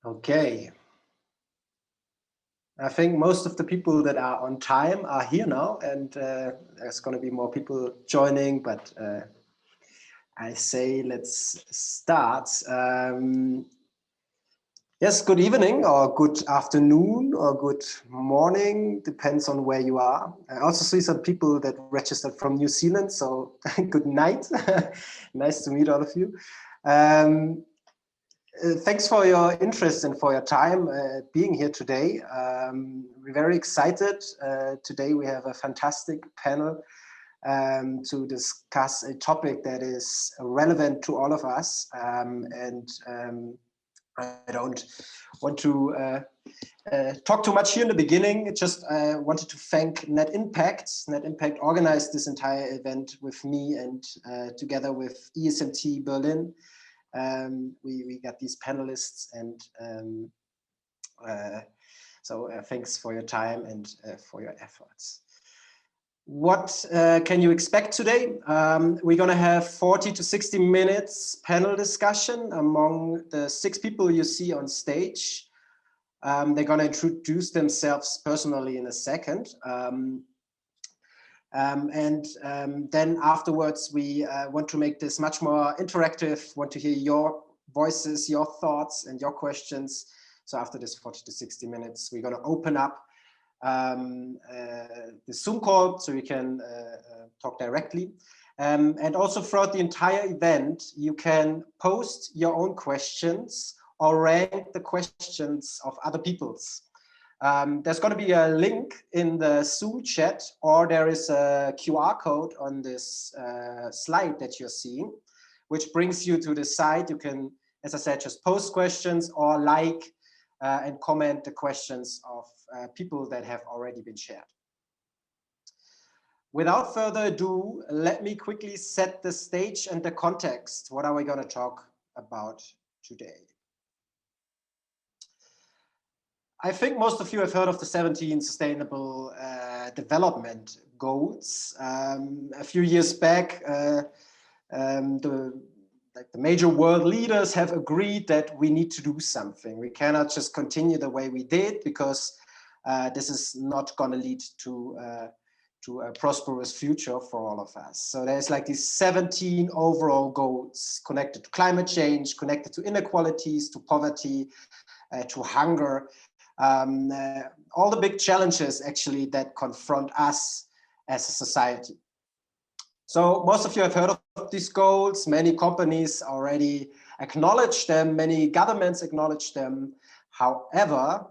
Okay. I think most of the people that are on time are here now, and there's going to be more people joining, but I say let's start. Yes, good evening or good afternoon or good morning, depends on where you are. I also see some people that registered from New Zealand, so good night. Nice to meet all of you. Thanks for your interest and for your time being here today. We're very excited. Today we have a fantastic panel to discuss a topic that is relevant to all of us. I don't want to talk too much here in the beginning. Just wanted to thank Net Impact. Net Impact organized this entire event with me and together with ESMT Berlin. We got these panelists, and so thanks for your time and for your efforts. What can you expect today? We're going to have 40 to 60 minutes panel discussion among the 6 people you see on stage. They're going to introduce themselves personally in a second. Then afterwards, we want to make this much more interactive, want to hear your voices, your thoughts, and your questions. So after this 40 to 60 minutes, we're going to open up the Zoom call so you can talk directly. And also throughout the entire event, you can post your own questions or rank the questions of other people's. There's going to be a link in the Zoom chat, or there is a QR code on this slide that you're seeing, which brings you to the site. You can, as I said, just post questions or like and comment the questions of people that have already been shared. Without further ado, let me quickly set the stage and the context. What are we going to talk about today? I think most of you have heard of the 17 Sustainable Development Goals. A few years back, the major world leaders have agreed that we need to do something. We cannot just continue the way we did, because this is not going to lead to a prosperous future for all of us. So there's like these 17 overall goals connected to climate change, connected to inequalities, to poverty, to hunger. All the big challenges actually that confront us as a society. So most of you have heard of these goals. Many companies already acknowledge them. Many governments acknowledge them. However,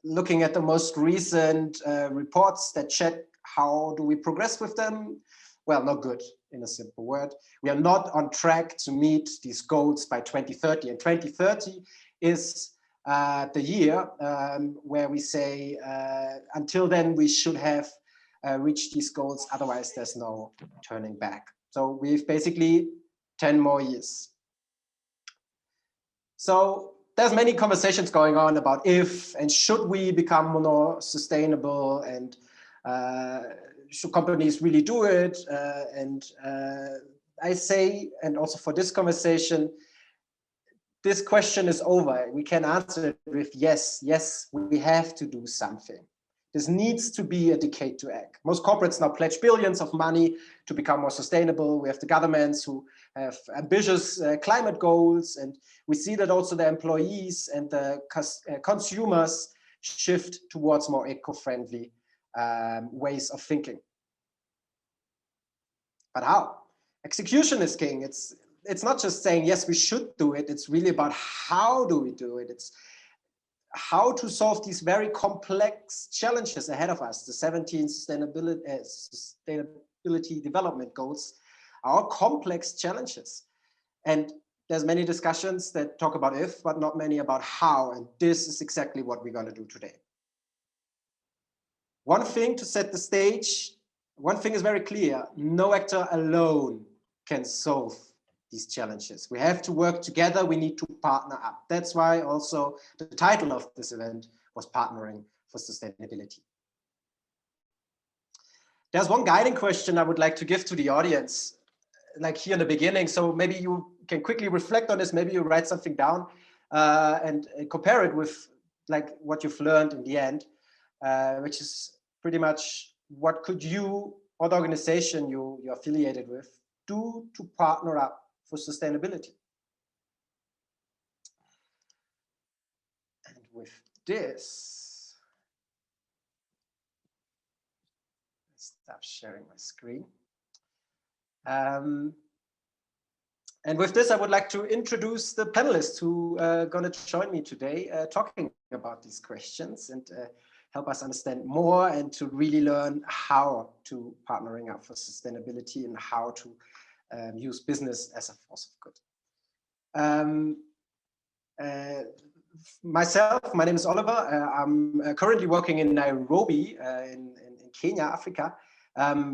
looking at the most recent reports that check how do we progress with them, well, not good, in a simple word. We are not on track to meet these goals by 2030. And 2030 is the year where we say until then we should have reached these goals, otherwise there's no turning back. So we've basically 10 more years. So there's many conversations going on about if and should we become more sustainable, and should companies really do it? I say, and also for this conversation, this question is over. We can answer it with yes, yes, we have to do something. This needs to be a decade to act. Most corporates now pledge billions of money to become more sustainable. We have the governments who have ambitious climate goals, and we see that also the employees and the consumers shift towards more eco-friendly ways of thinking. But how? Execution is king. It's not just saying, yes, we should do it. It's really about how do we do it? It's how to solve these very complex challenges ahead of us. The 17 sustainability development goals are complex challenges. And there's many discussions that talk about if, but not many about how. And this is exactly what we're going to do today. One thing to set the stage, one thing is very clear: no actor alone can solve these challenges. We have to work together. We need to partner up. That's why also the title of this event was Partnering for Sustainability. There's one guiding question I would like to give to the audience, like here in the beginning. So maybe you can quickly reflect on this. Maybe you write something down. and compare it with like what you've learned in the end, which is pretty much what could you or the organization you're affiliated with do to partner up for sustainability. And with this, stop sharing my screen. And with this, I would like to introduce the panelists who are going to join me today talking about these questions and help us understand more and to really learn how to partnering up for sustainability and how to use business as a force of good. Myself, my name is Oliver. I'm currently working in Nairobi in Kenya, Africa.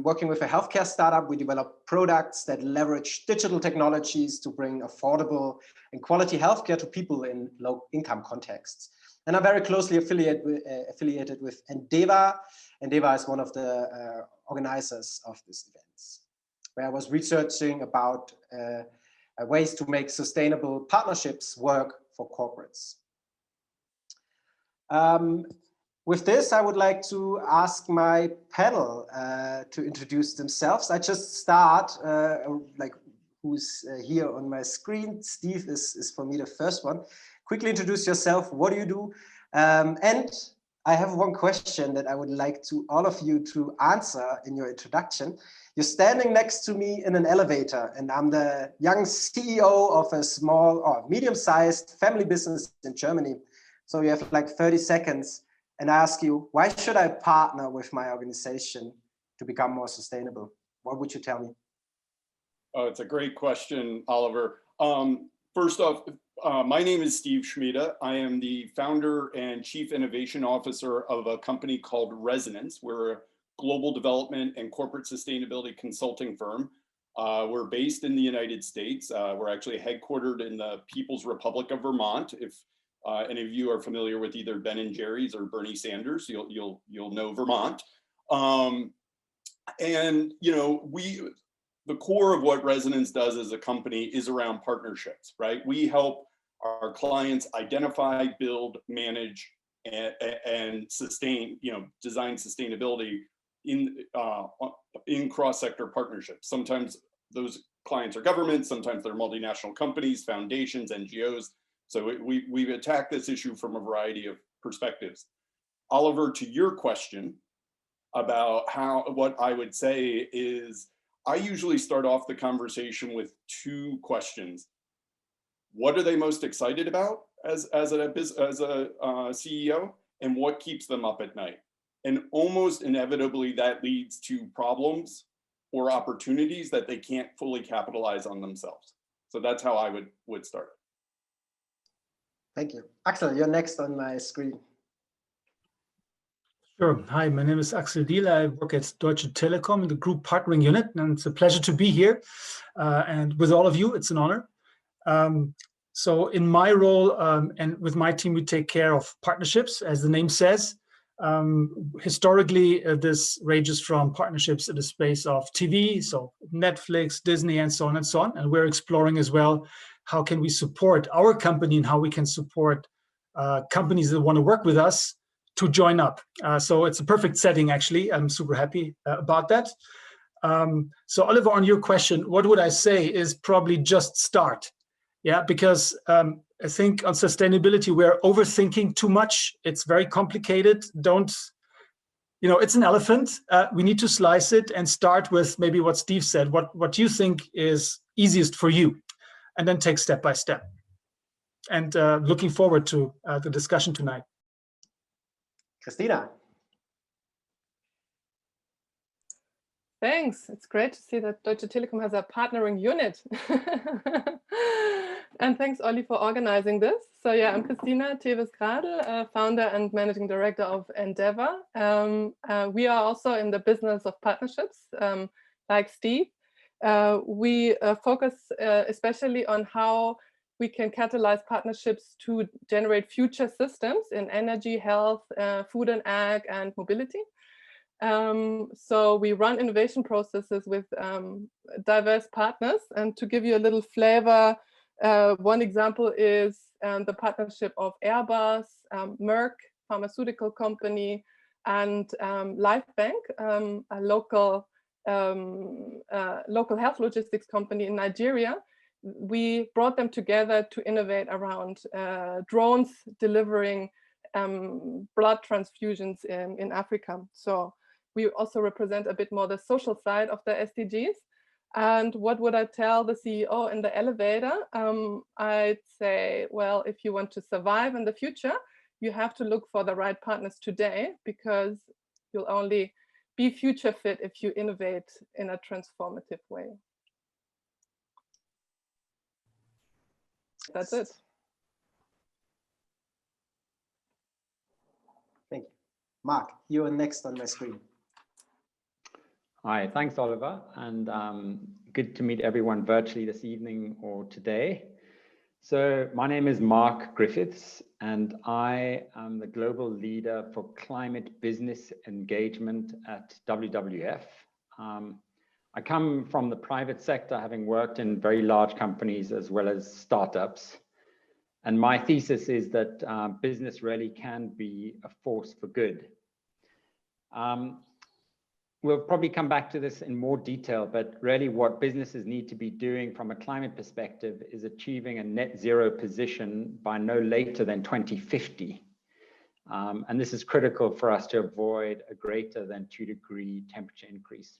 Working with a healthcare startup. We develop products that leverage digital technologies to bring affordable and quality healthcare to people in low-income contexts. And I'm very closely affiliated with endeva. endeva is one of the organizers of these events, where I was researching about ways to make sustainable partnerships work for corporates. With this, I would like to ask my panel to introduce themselves. I just start, like who's here on my screen. Steve is for me the first one. Quickly introduce yourself. What do you do? And I have one question that I would like to all of you to answer in your introduction. You're standing next to me in an elevator, and I'm the young CEO of a small or medium-sized family business in Germany. So you have like 30 seconds. And I ask you, why should I partner with my organization to become more sustainable? What would you tell me? Oh, it's a great question, Oliver. First off, my name is Steve Schmida. I am the founder and chief innovation officer of a company called Resonance. We're a global development and corporate sustainability consulting firm. We're based in the United States. We're actually headquartered in the People's Republic of Vermont. If any of you are familiar with either Ben & Jerry's or Bernie Sanders, you'll know Vermont. And you know, the core of what Resonance does as a company is around partnerships, right? We help our clients identify, build, manage, and sustain, design sustainability in cross-sector partnerships. Sometimes those clients are governments, sometimes they're multinational companies, foundations, NGOs. So we've attacked this issue from a variety of perspectives. Oliver, to your question about what I would say is, I usually start off the conversation with two questions. What are they most excited about as a CEO, and what keeps them up at night? And almost inevitably that leads to problems or opportunities that they can't fully capitalize on themselves. So that's how I would start. Thank you. Axel, you're next on my screen. Sure. Hi, my name is Axel Diehl. I work at Deutsche Telekom in the group partnering unit, and it's a pleasure to be here. And with all of you, it's an honor. So in my role and with my team, we take care of partnerships, as the name says. Historically, this ranges from partnerships in the space of TV, so Netflix, Disney, and so on and so on. And we're exploring as well, how can we support our company and how we can support companies that want to work with us to join up. So it's a perfect setting, actually. I'm super happy about that. So Oliver, on your question, what would I say is probably just start. Yeah, because I think on sustainability, we're overthinking too much. It's very complicated. It's an elephant. We need to slice it and start with maybe what Steve said, what you think is easiest for you, and then take step by step. And looking forward to the discussion tonight. Christina. Thanks. It's great to see that Deutsche Telekom has a partnering unit. And thanks, Olli, for organizing this. So yeah, I'm Christina Tewes-Gradl, founder and managing director of endeva. We are also in the business of partnerships, like Steve. We focus especially on how we can catalyze partnerships to generate future systems in energy, health, food and ag, and mobility. So we run innovation processes with diverse partners. And to give you a little flavor, One example is the partnership of Airbus, Merck, pharmaceutical company, and LifeBank, a local health logistics company in Nigeria. We brought them together to innovate around drones delivering blood transfusions in Africa. So we also represent a bit more the social side of the SDGs. And what would I tell the CEO in the elevator? I'd say, well, if you want to survive in the future, you have to look for the right partners today, because you'll only be future fit if you innovate in a transformative way. That's it. Thank you. Mark, you are next on my screen. Hi, thanks, Oliver, and good to meet everyone virtually this evening or today. So my name is Mark Griffiths, and I am the global leader for climate business engagement at WWF. I come from the private sector, having worked in very large companies as well as startups. And my thesis is that business really can be a force for good. We'll probably come back to this in more detail, but really what businesses need to be doing from a climate perspective is achieving a net zero position by no later than 2050. And this is critical for us to avoid a greater than 2-degree temperature increase.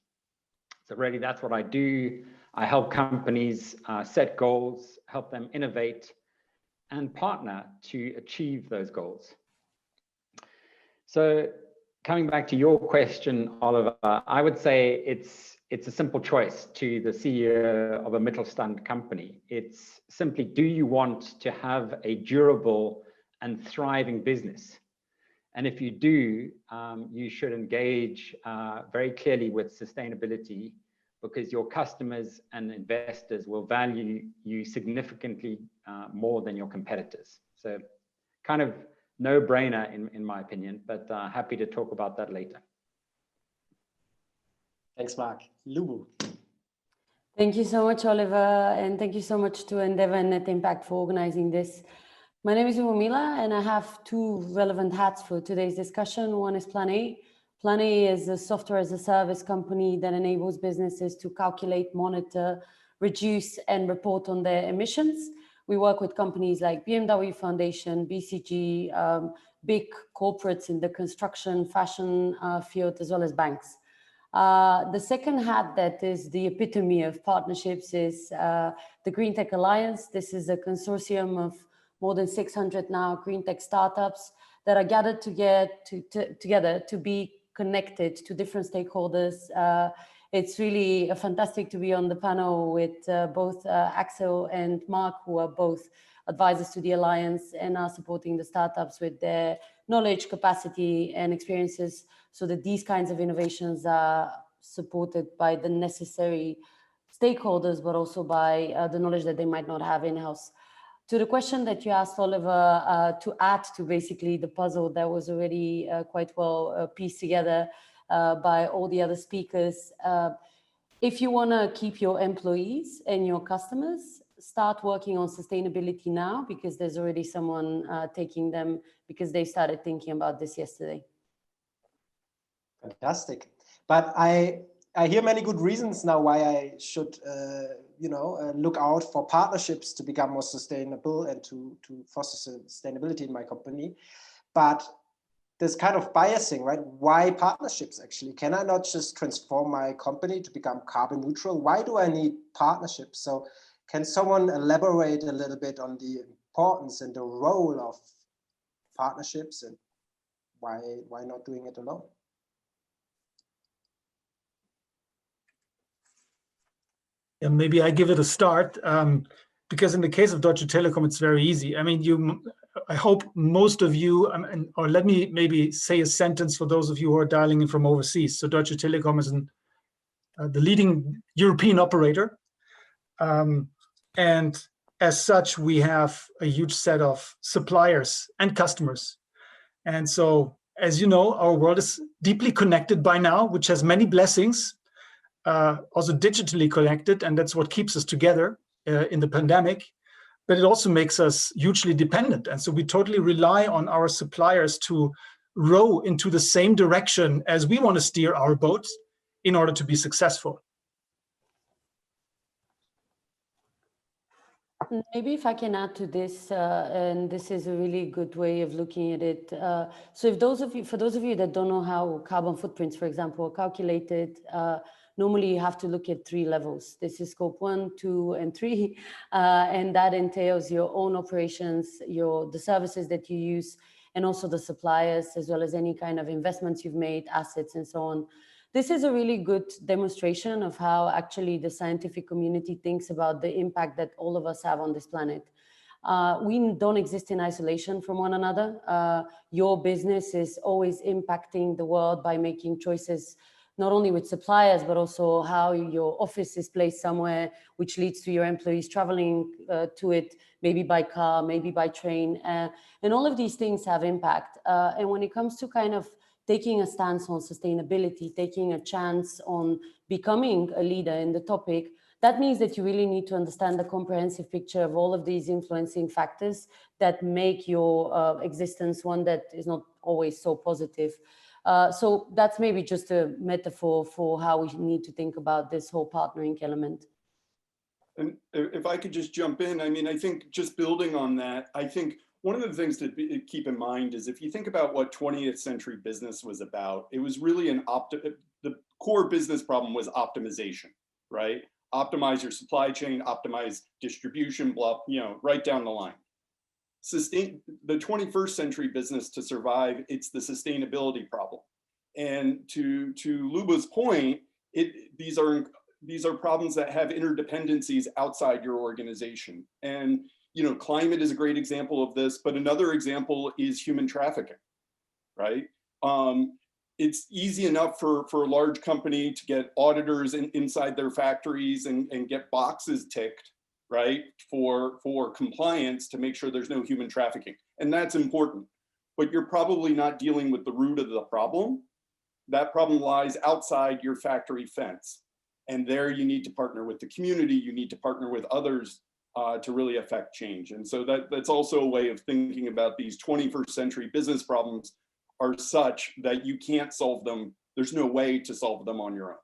So really that's what I do. I help companies set goals, help them innovate, and partner to achieve those goals. So coming back to your question, Oliver, I would say it's a simple choice to the CEO of a Mittelstand company. It's simply, do you want to have a durable and thriving business? And if you do, you should engage very clearly with sustainability, because your customers and investors will value you significantly more than your competitors. So kind of no-brainer in my opinion, but happy to talk about that later. Thanks, Mark. Lubu. Thank you so much, Oliver, and thank you so much to Endeva and Net Impact for organizing this. My name is Lubomila, and I have two relevant hats for today's discussion. One is planA. planA is a software as a service company that enables businesses to calculate, monitor, reduce, and report on their emissions. We work with companies like BMW Foundation, BCG, big corporates in the construction, fashion field, as well as banks. The second hat that is the epitome of partnerships is the Green Tech Alliance. This is a consortium of more than 600 now green tech startups that are gathered together to be connected to different stakeholders. It's really fantastic to be on the panel with both Axel and Mark, who are both advisors to the Alliance and are supporting the startups with their knowledge, capacity, and experiences, so that these kinds of innovations are supported by the necessary stakeholders, but also by the knowledge that they might not have in-house. To the question that you asked, Oliver, to add to basically the puzzle that was already quite well pieced together by all the other speakers. If you want to keep your employees and your customers, start working on sustainability now, because there's already someone taking them, because they started thinking about this yesterday. Fantastic. But I hear many good reasons now why I should look out for partnerships to become more sustainable and to foster sustainability in my company. But this kind of biasing, right? Why partnerships actually? Can I not just transform my company to become carbon neutral? Why do I need partnerships? So can someone elaborate a little bit on the importance and the role of partnerships, and why not doing it alone? Yeah, maybe I give it a start, because in the case of Deutsche Telekom, it's very easy. I mean, I hope most of you, or let me maybe say a sentence for those of you who are dialing in from overseas. So Deutsche Telekom is the leading European operator. And as such, we have a huge set of suppliers and customers. And so, as you know, our world is deeply connected by now, which has many blessings, also digitally connected, and that's what keeps us together in the pandemic. but it also makes us hugely dependent. And so we totally rely on our suppliers to row into the same direction as we want to steer our boats in order to be successful. Maybe if I can add to this, and this is a really good way of looking at it. So if for those of you that don't know how carbon footprints, for example, are calculated, normally you have to look at 3 levels. This is scope 1, 2, and 3, and that entails your own operations, the services that you use, and also the suppliers, as well as any kind of investments you've made, assets, and so on. This is a really good demonstration of how actually the scientific community thinks about the impact that all of us have on this planet. We don't exist in isolation from one another. Your business is always impacting the world by making choices, not only with suppliers, but also how your office is placed somewhere, which leads to your employees traveling to it, maybe by car, maybe by train. And all of these things have impact. And when it comes to kind of taking a stance on sustainability, taking a chance on becoming a leader in the topic, that means that you really need to understand the comprehensive picture of all of these influencing factors that make your existence one that is not always so positive. So that's maybe just a metaphor for how we need to think about this whole partnering element. And if I could just jump in, I mean, I think just building on that, I think one of the things to keep in mind is if you think about what 20th century business was about, it was really the core business problem was optimization, right? Optimize your supply chain, optimize distribution, blah, right down the line. The 21st century business to survive, it's the sustainability problem. And to Luba's point, these are problems that have interdependencies outside your organization. And climate is a great example of this, but another example is human trafficking, right? It's easy enough for a large company to get auditors inside their factories and get boxes ticked, right, for compliance to make sure there's no human trafficking. And that's important, but you're probably not dealing with the root of the problem. That problem lies outside your factory fence. And there you need to partner with the community, you need to partner with others to really affect change. And so that's also a way of thinking about these 21st century business problems are such that you can't solve them. There's no way to solve them on your own.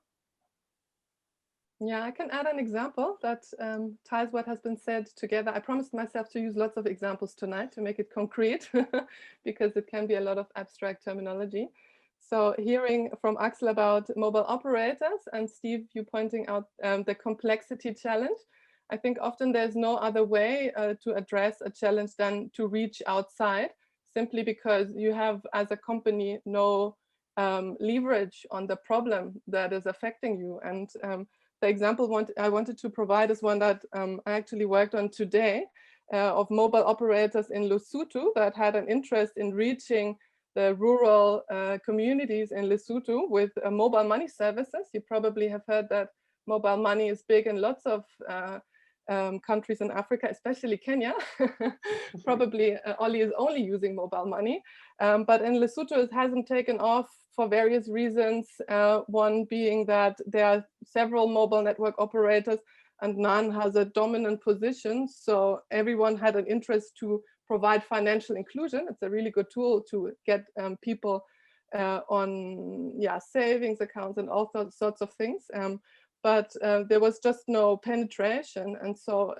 Yeah, I can add an example that ties what has been said together. I promised myself to use lots of examples tonight to make it concrete because it can be a lot of abstract terminology. So hearing from Axel about mobile operators and Steve, you pointing out the complexity challenge, I think often there's no other way to address a challenge than to reach outside, simply because you have, as a company, no leverage on the problem that is affecting you. And the example I wanted to provide is one that I actually worked on today of mobile operators in Lesotho that had an interest in reaching the rural communities in Lesotho with mobile money services. You probably have heard that mobile money is big in lots of countries in Africa, especially Kenya. Probably Ollie is only using mobile money, but in Lesotho it hasn't taken off for various reasons. One being that there are several mobile network operators and none has a dominant position. So everyone had an interest to provide financial inclusion. It's a really good tool to get people on savings accounts and all sorts of things. But there was just no penetration. And so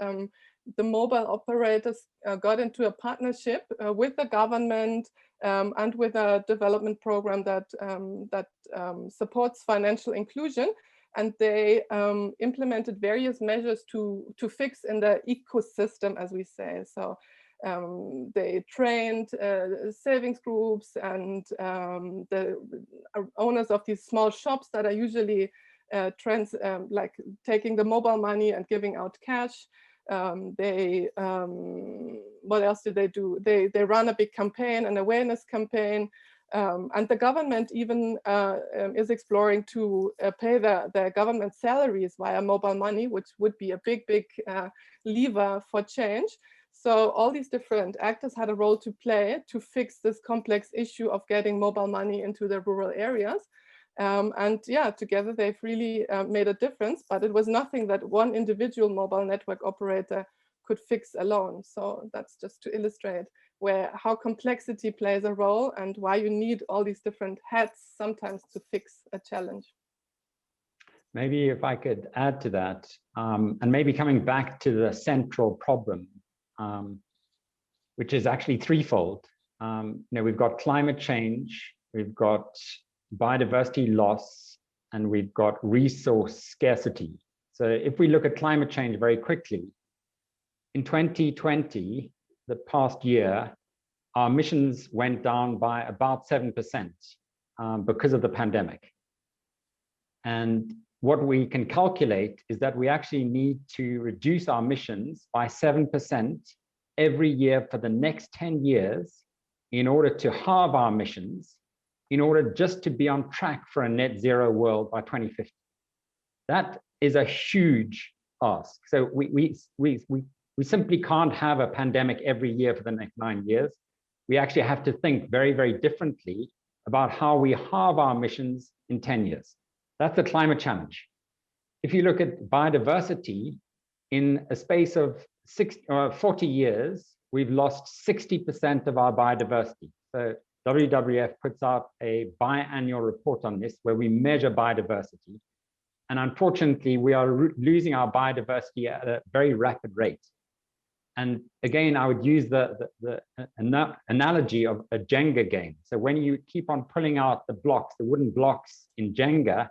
the mobile operators got into a partnership with the government and with a development program that supports financial inclusion. And they implemented various measures to fix in the ecosystem, as we say. So they trained savings groups and the owners of these small shops that are usually like taking the mobile money and giving out cash. What else did they do? They run a big campaign, an awareness campaign, and the government even is exploring to pay the government salaries via mobile money, which would be a big lever for change. So all these different actors had a role to play to fix this complex issue of getting mobile money into the rural areas. And yeah, together they've really made a difference, but it was nothing that one individual mobile network operator could fix alone. So that's just to illustrate how complexity plays a role and why you need all these different hats sometimes to fix a challenge. Maybe if I could add to that, and maybe coming back to the central problem, which is actually threefold. We've got climate change, we've got biodiversity loss, and we've got resource scarcity. So if we look at climate change very quickly, in 2020, the past year, our emissions went down by about 7% because of the pandemic. And what we can calculate is that we actually need to reduce our emissions by 7% every year for the next 10 years in order to halve our emissions, in order just to be on track for a net zero world by 2050. That is a huge ask. So we simply can't have a pandemic every year for the next 9 years. We actually have to think very, very differently about how we halve our emissions in 10 years. That's the climate challenge. If you look at biodiversity, in a space of 40 years, we've lost 60% of our biodiversity. So WWF puts out a biannual report on this where we measure biodiversity. And unfortunately, we are losing our biodiversity at a very rapid rate. And again, I would use the analogy of a Jenga game. So when you keep on pulling out the blocks, the wooden blocks in Jenga,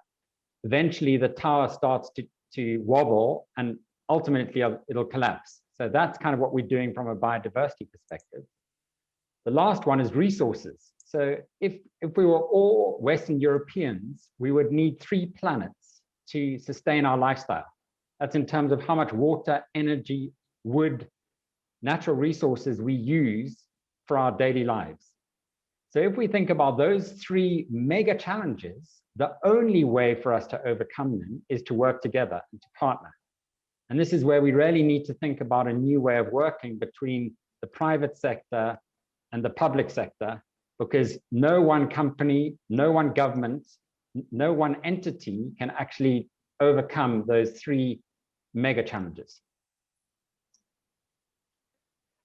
eventually the tower starts to wobble and ultimately it'll collapse. So that's kind of what we're doing from a biodiversity perspective. The last one is resources. So if we were all Western Europeans, we would need 3 planets to sustain our lifestyle. That's in terms of how much water, energy, wood, natural resources we use for our daily lives. So if we think about those 3 mega challenges, the only way for us to overcome them is to work together and to partner. And this is where we really need to think about a new way of working between the private sector and the public sector, because no one company, no one government, no one entity can actually overcome those 3 mega challenges.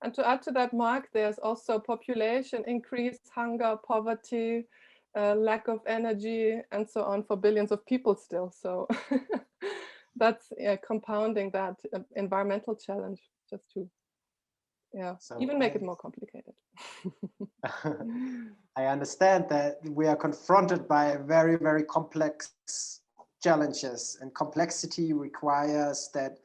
And to add to that, Mark, there's also population increase, hunger, poverty, lack of energy, and so on for billions of people still. So that's compounding that environmental challenge, just to even make it more complicated. I understand that we are confronted by very, very complex challenges, and complexity requires that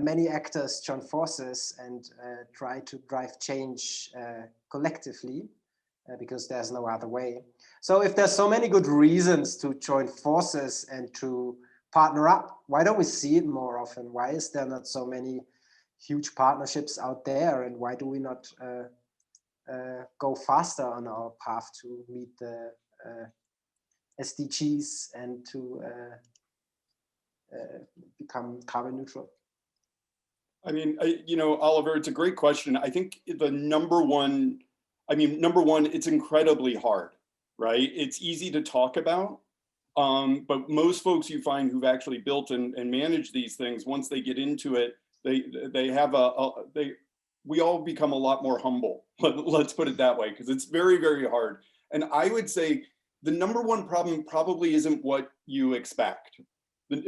many actors join forces and try to drive change collectively, because there's no other way. So if there's so many good reasons to join forces and to partner up, why don't we see it more often? Why is there not so many huge partnerships out there, and why do we not go faster on our path to meet the SDGs and to become carbon neutral? I mean, Oliver, it's a great question. I think the number one, it's incredibly hard, right? It's easy to talk about, but most folks you find who've actually built and managed these things, once they get into it, we all become a lot more humble. Let's put it that way, because it's very, very hard. And I would say the number one problem probably isn't what you expect.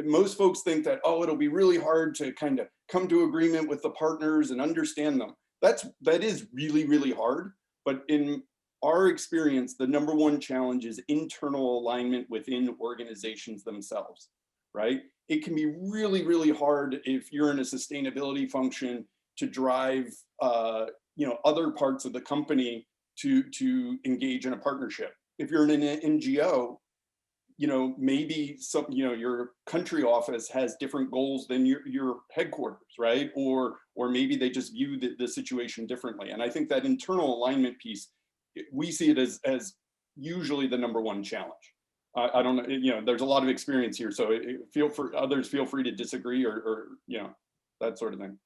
Most folks think that, it'll be really hard to kind of come to agreement with the partners and understand them. That is really, really hard. But in our experience, the number one challenge is internal alignment within organizations themselves, right? It can be really, really hard if you're in a sustainability function to drive, other parts of the company to engage in a partnership. If you're in an NGO, maybe your country office has different goals than your headquarters, right? Or maybe they just view the situation differently. And I think that internal alignment piece, we see it as usually the number one challenge. I don't know, there's a lot of experience here, so feel free to disagree or that sort of thing.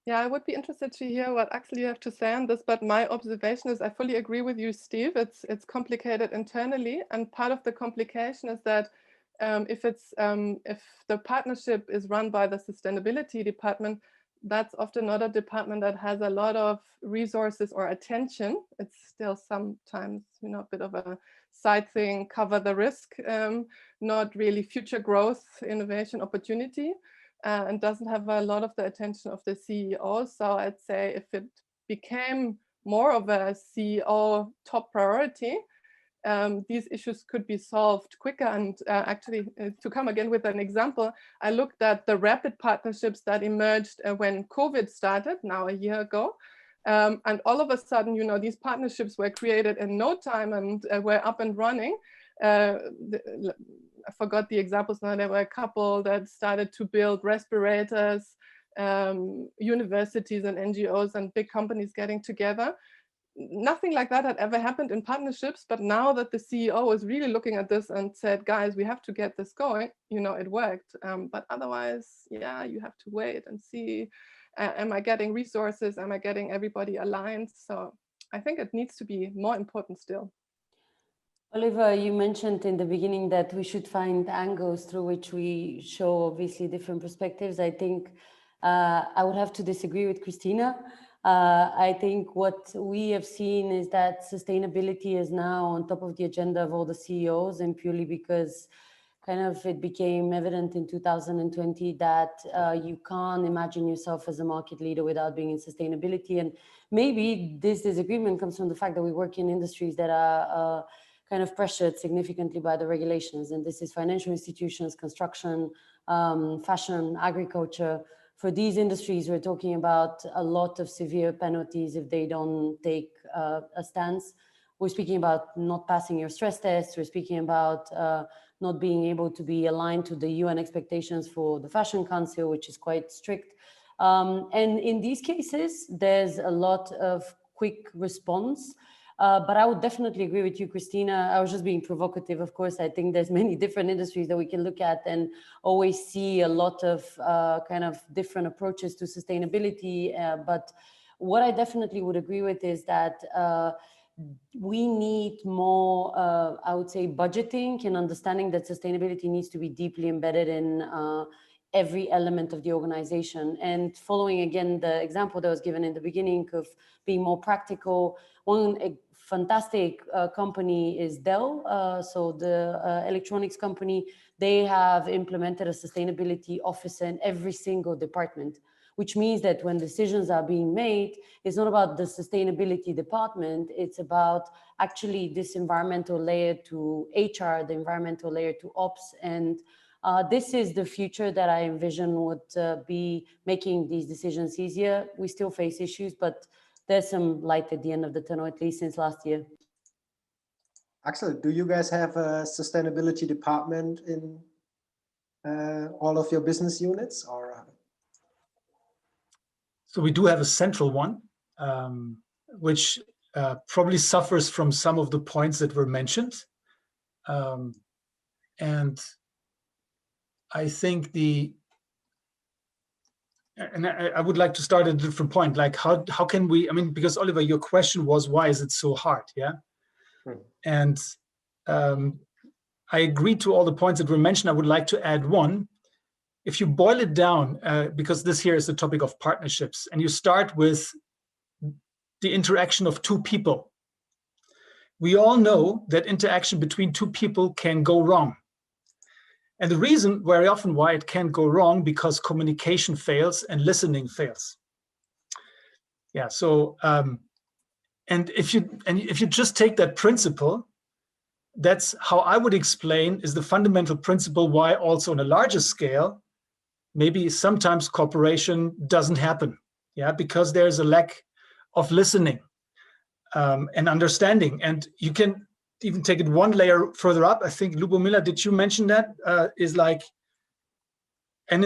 Yeah, I would be interested to hear what Axel you have to say on this, but my observation is I fully agree with you, Steve. It's complicated internally, and part of the complication is that if the partnership is run by the sustainability department, that's often not a department that has a lot of resources or attention. It's still sometimes, a bit of a side thing, cover the risk, not really future growth, innovation, opportunity, and doesn't have a lot of the attention of the CEO. So I'd say if it became more of a CEO top priority, these issues could be solved quicker. And actually, to come again with an example, I looked at the rapid partnerships that emerged when COVID started, now a year ago. And all of a sudden, these partnerships were created in no time and were up and running. I forgot the examples now. There were a couple that started to build respirators, universities and NGOs and big companies getting together. Nothing like that had ever happened in partnerships, but now that the CEO is really looking at this and said, guys, we have to get this going, it worked. But otherwise, yeah, you have to wait and see, am I getting resources? Am I getting everybody aligned? So I think it needs to be more important still. Oliver, you mentioned in the beginning that we should find angles through which we show obviously different perspectives. I think I would have to disagree with Christina. I think what we have seen is that sustainability is now on top of the agenda of all the CEOs, and purely because kind of it became evident in 2020 that you can't imagine yourself as a market leader without being in sustainability. And maybe this disagreement comes from the fact that we work in industries that are kind of pressured significantly by the regulations. And this is financial institutions, construction, fashion, agriculture. For these industries, we're talking about a lot of severe penalties if they don't take a stance. We're speaking about not passing your stress tests. We're speaking about not being able to be aligned to the UN expectations for the Fashion Council, which is quite strict. And in these cases, there's a lot of quick response. But I would definitely agree with you, Christina. I was just being provocative. Of course, I think there's many different industries that we can look at and always see a lot of kind of different approaches to sustainability. But what I definitely would agree with is that we need more, I would say, budgeting and understanding that sustainability needs to be deeply embedded in every element of the organization. And following again the example that was given in the beginning of being more practical, one fantastic company is Diehl. So the electronics company, they have implemented a sustainability officer in every single department, which means that when decisions are being made, it's not about the sustainability department, it's about actually this environmental layer to HR, the environmental layer to ops. And this is the future that I envision would be making these decisions easier. We still face issues, but there's some light at the end of the tunnel, at least since last year. Axel, do you guys have a sustainability department in all of your business units, or? So we do have a central one, which probably suffers from some of the points that were mentioned. And I think I would like to start at a different point. Like how can we, because Oliver, your question was, why is it so hard? Yeah. And I agree to all the points that were mentioned. I would like to add one. If you boil it down, because this here is the topic of partnerships, and you start with the interaction of two people. We all know that interaction between two people can go wrong. And the reason very often why it can go wrong, because communication fails and listening fails. Yeah, so, and if you just take that principle, that's how I would explain is the fundamental principle why also on a larger scale, maybe sometimes cooperation doesn't happen. Yeah, because there's a lack of listening and understanding. And you can even take it one layer further up. I think, Lubomila, did you mention that? Is like, and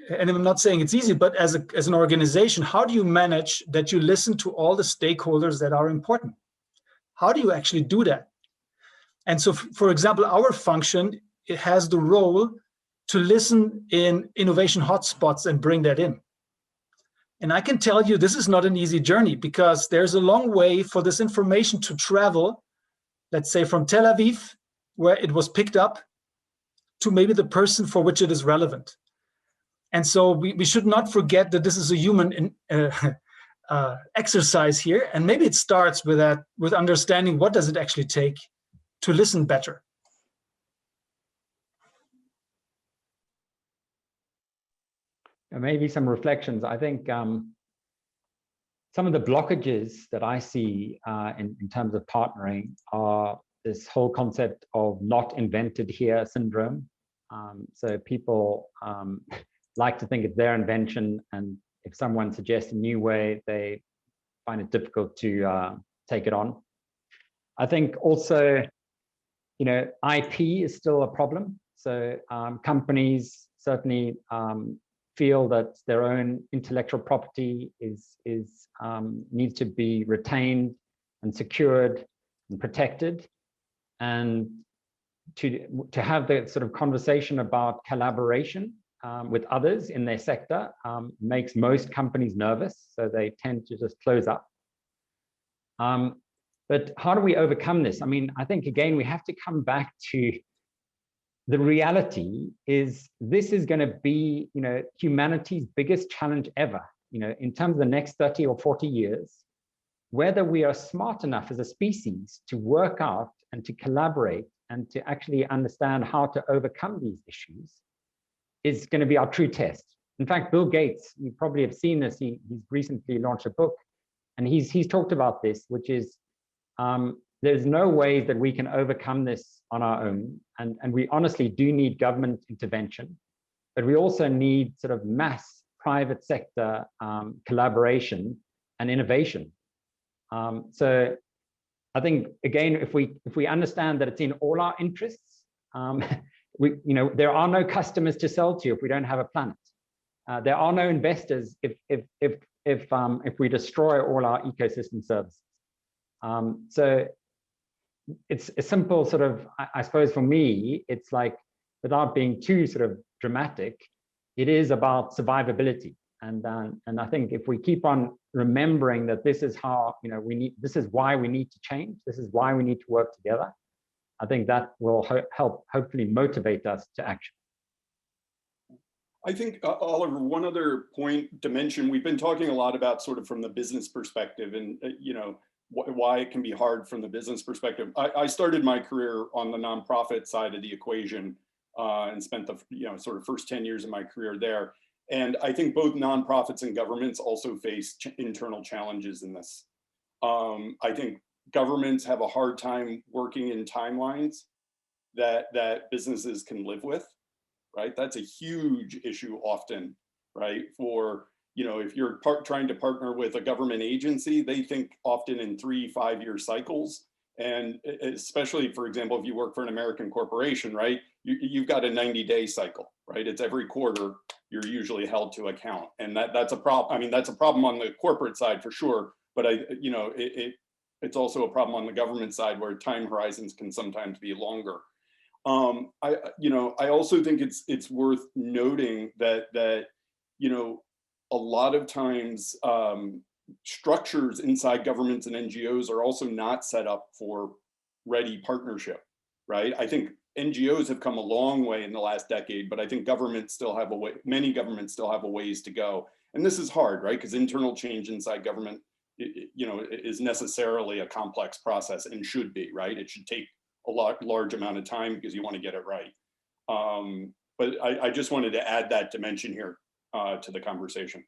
I'm not saying it's easy, but as an organization, how do you manage that you listen to all the stakeholders that are important? How do you actually do that? And so, for example, our function, it has the role to listen in innovation hotspots and bring that in. And I can tell you, this is not an easy journey, because there's a long way for this information to travel, let's say from Tel Aviv, where it was picked up, to maybe the person for which it is relevant. And so we should not forget that this is a human exercise here. And maybe it starts with that, with understanding what does it actually take to listen better. Maybe some reflections. I think some of the blockages that I see in terms of partnering are this whole concept of not invented here syndrome. So people like to think it's their invention, and if someone suggests a new way, they find it difficult to take it on. I think also, you know, IP is still a problem. So companies certainly feel that their own intellectual property needs to be retained and secured and protected, and to have the sort of conversation about collaboration with others in their sector makes most companies nervous, so they tend to just close up. But how do we overcome this? I mean, I think again we have to come back to the reality is this is going to be, you know, humanity's biggest challenge ever, you know, in terms of the next 30 or 40 years, whether we are smart enough as a species to work out and to collaborate and to actually understand how to overcome these issues is going to be our true test. In fact, Bill Gates, you probably have seen this, he's recently launched a book, and he's talked about this, which is there's no way that we can overcome this on our own. And we honestly do need government intervention, but we also need sort of mass private sector collaboration and innovation. So I think, again, if we understand that it's in all our interests, you know, there are no customers to sell to if we don't have a planet. There are no investors if we destroy all our ecosystem services. So it's a simple sort of, I suppose for me, it's like, without being too sort of dramatic, it is about survivability. And I think if we keep on remembering that this is how, you know, this is why we need to change, this is why we need to work together, I think that will help hopefully motivate us to action. I think, Oliver, one other dimension, we've been talking a lot about sort of from the business perspective and, you know, why it can be hard from the business perspective. I started my career on the nonprofit side of the equation and spent the, you know, sort of first 10 years of my career there. And I think both nonprofits and governments also face internal challenges in this. I think governments have a hard time working in timelines that businesses can live with, right? That's a huge issue often, right? For, you know, if you're trying to partner with a government agency, they think often in 3-5 year cycles. And especially, for example, if you work for an American corporation, right, you've got a 90-day cycle, right? It's every quarter you're usually held to account. And that's a problem. I mean, that's a problem on the corporate side for sure, but you know, it's also a problem on the government side where time horizons can sometimes be longer. I also think it's worth noting that you know, a lot of times structures inside governments and NGOs are also not set up for ready partnership, right? I think NGOs have come a long way in the last decade, but I think governments still have many governments still have a ways to go. And this is hard, right? Because internal change inside government, you know, is necessarily a complex process and should be, right? It should take a large amount of time because you want to get it right. But I just wanted to add that dimension here to the conversation.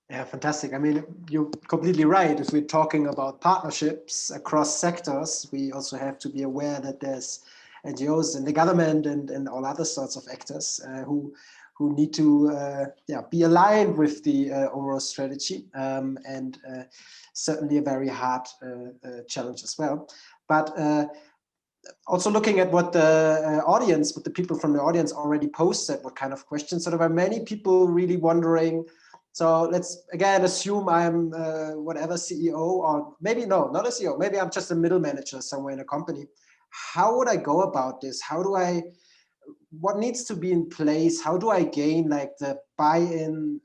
Yeah, fantastic. I mean, you're completely right. If we're talking about partnerships across sectors, we also have to be aware that there's NGOs and the government and all other sorts of actors who need to be aligned with the overall strategy, and certainly a very hard challenge as well. But also looking at what the audience, what the people from the audience already posted, what kind of questions. So there were many people really wondering. So let's again assume I'm whatever CEO, or maybe no, not a CEO. Maybe I'm just a middle manager somewhere in a company. How would I go about this? What needs to be in place? How do I gain like the buy-in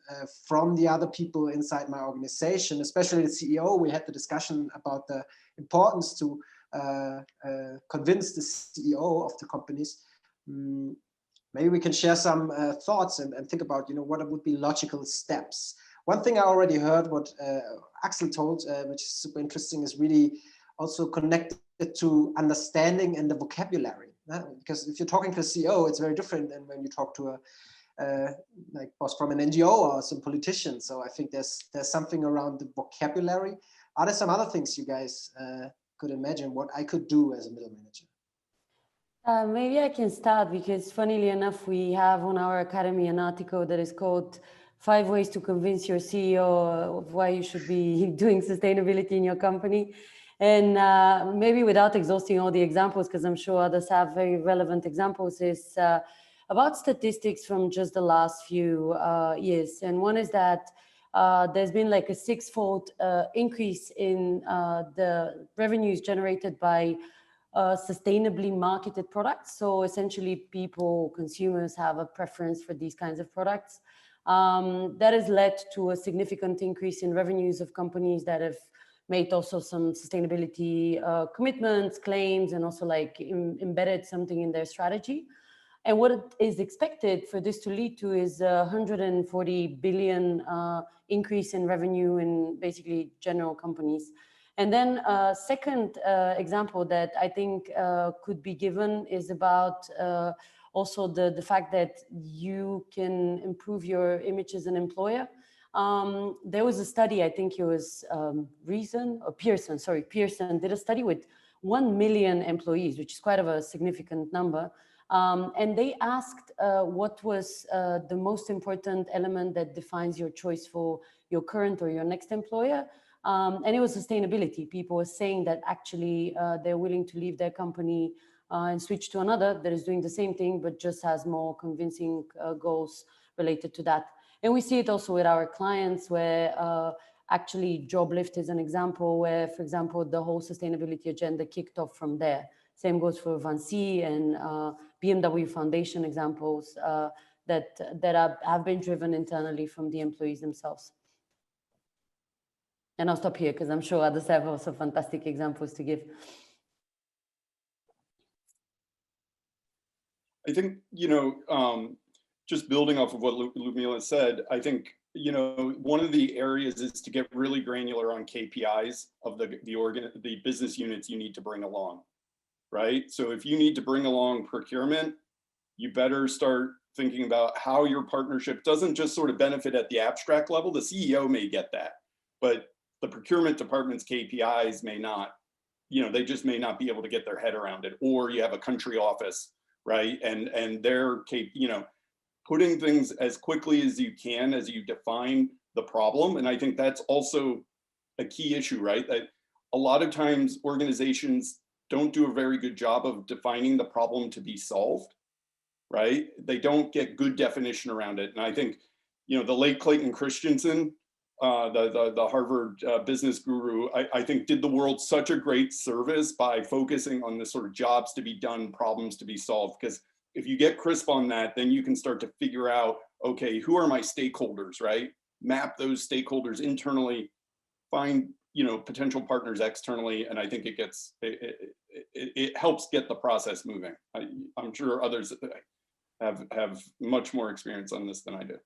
from the other people inside my organization, especially the CEO? We had the discussion about the importance to convince the CEO of the companies Maybe we can share some thoughts and think about, what would be logical steps. One thing I already heard, what Axel told, which is super interesting, is really also connected to understanding and the vocabulary. Because if you're talking to a CEO, it's very different than when you talk to a like boss from an NGO or some politician. So I think there's something around the vocabulary. Are there some other things you guys could imagine what I could do as a middle manager? Maybe I can start, because funnily enough, we have on our academy an article that is called 5 Ways to Convince Your CEO of Why You Should Be Doing Sustainability in Your Company. And maybe without exhausting all the examples, because I'm sure others have very relevant examples, is about statistics from just the last few years. And one is that there's been like a 6-fold increase in the revenues generated by sustainably marketed products. So essentially people, consumers have a preference for these kinds of products. That has led to a significant increase in revenues of companies that have made also some sustainability commitments, claims, and also like embedded something in their strategy. And what is expected for this to lead to is a 140 billion increase in revenue in basically general companies. And then a second example that I think could be given is about also the fact that you can improve your image as an employer. There was a study, I think it was Pearson did a study with 1 million employees, which is quite of a significant number. And they asked what was the most important element that defines your choice for your current or your next employer. And it was sustainability. People were saying that actually they're willing to leave their company and switch to another that is doing the same thing, but just has more convincing goals related to that. And we see it also with our clients, where actually JobLift is an example where, for example, the whole sustainability agenda kicked off from there. Same goes for Vinci and BMW Foundation examples that have been driven internally from the employees themselves. And I'll stop here because I'm sure others have also fantastic examples to give. I think, just building off of what Lubomila said, I think, one of the areas is to get really granular on KPIs of the business units you need to bring along, right? So if you need to bring along procurement, you better start thinking about how your partnership doesn't just sort of benefit at the abstract level. The CEO may get that, but the procurement department's KPIs may not, they just may not be able to get their head around it. Or you have a country office, right? And their, putting things as quickly as you can as you define the problem. And I think that's also a key issue, right? That a lot of times organizations don't do a very good job of defining the problem to be solved, right? They don't get good definition around it. And I think, the late Clayton Christensen, the Harvard business guru, I think did the world such a great service by focusing on the sort of jobs to be done, problems to be solved. Because if you get crisp on that, then you can start to figure out, okay, who are my stakeholders, right? Map those stakeholders internally, find, potential partners externally. And I think it helps get the process moving. I'm sure others have much more experience on this than I do.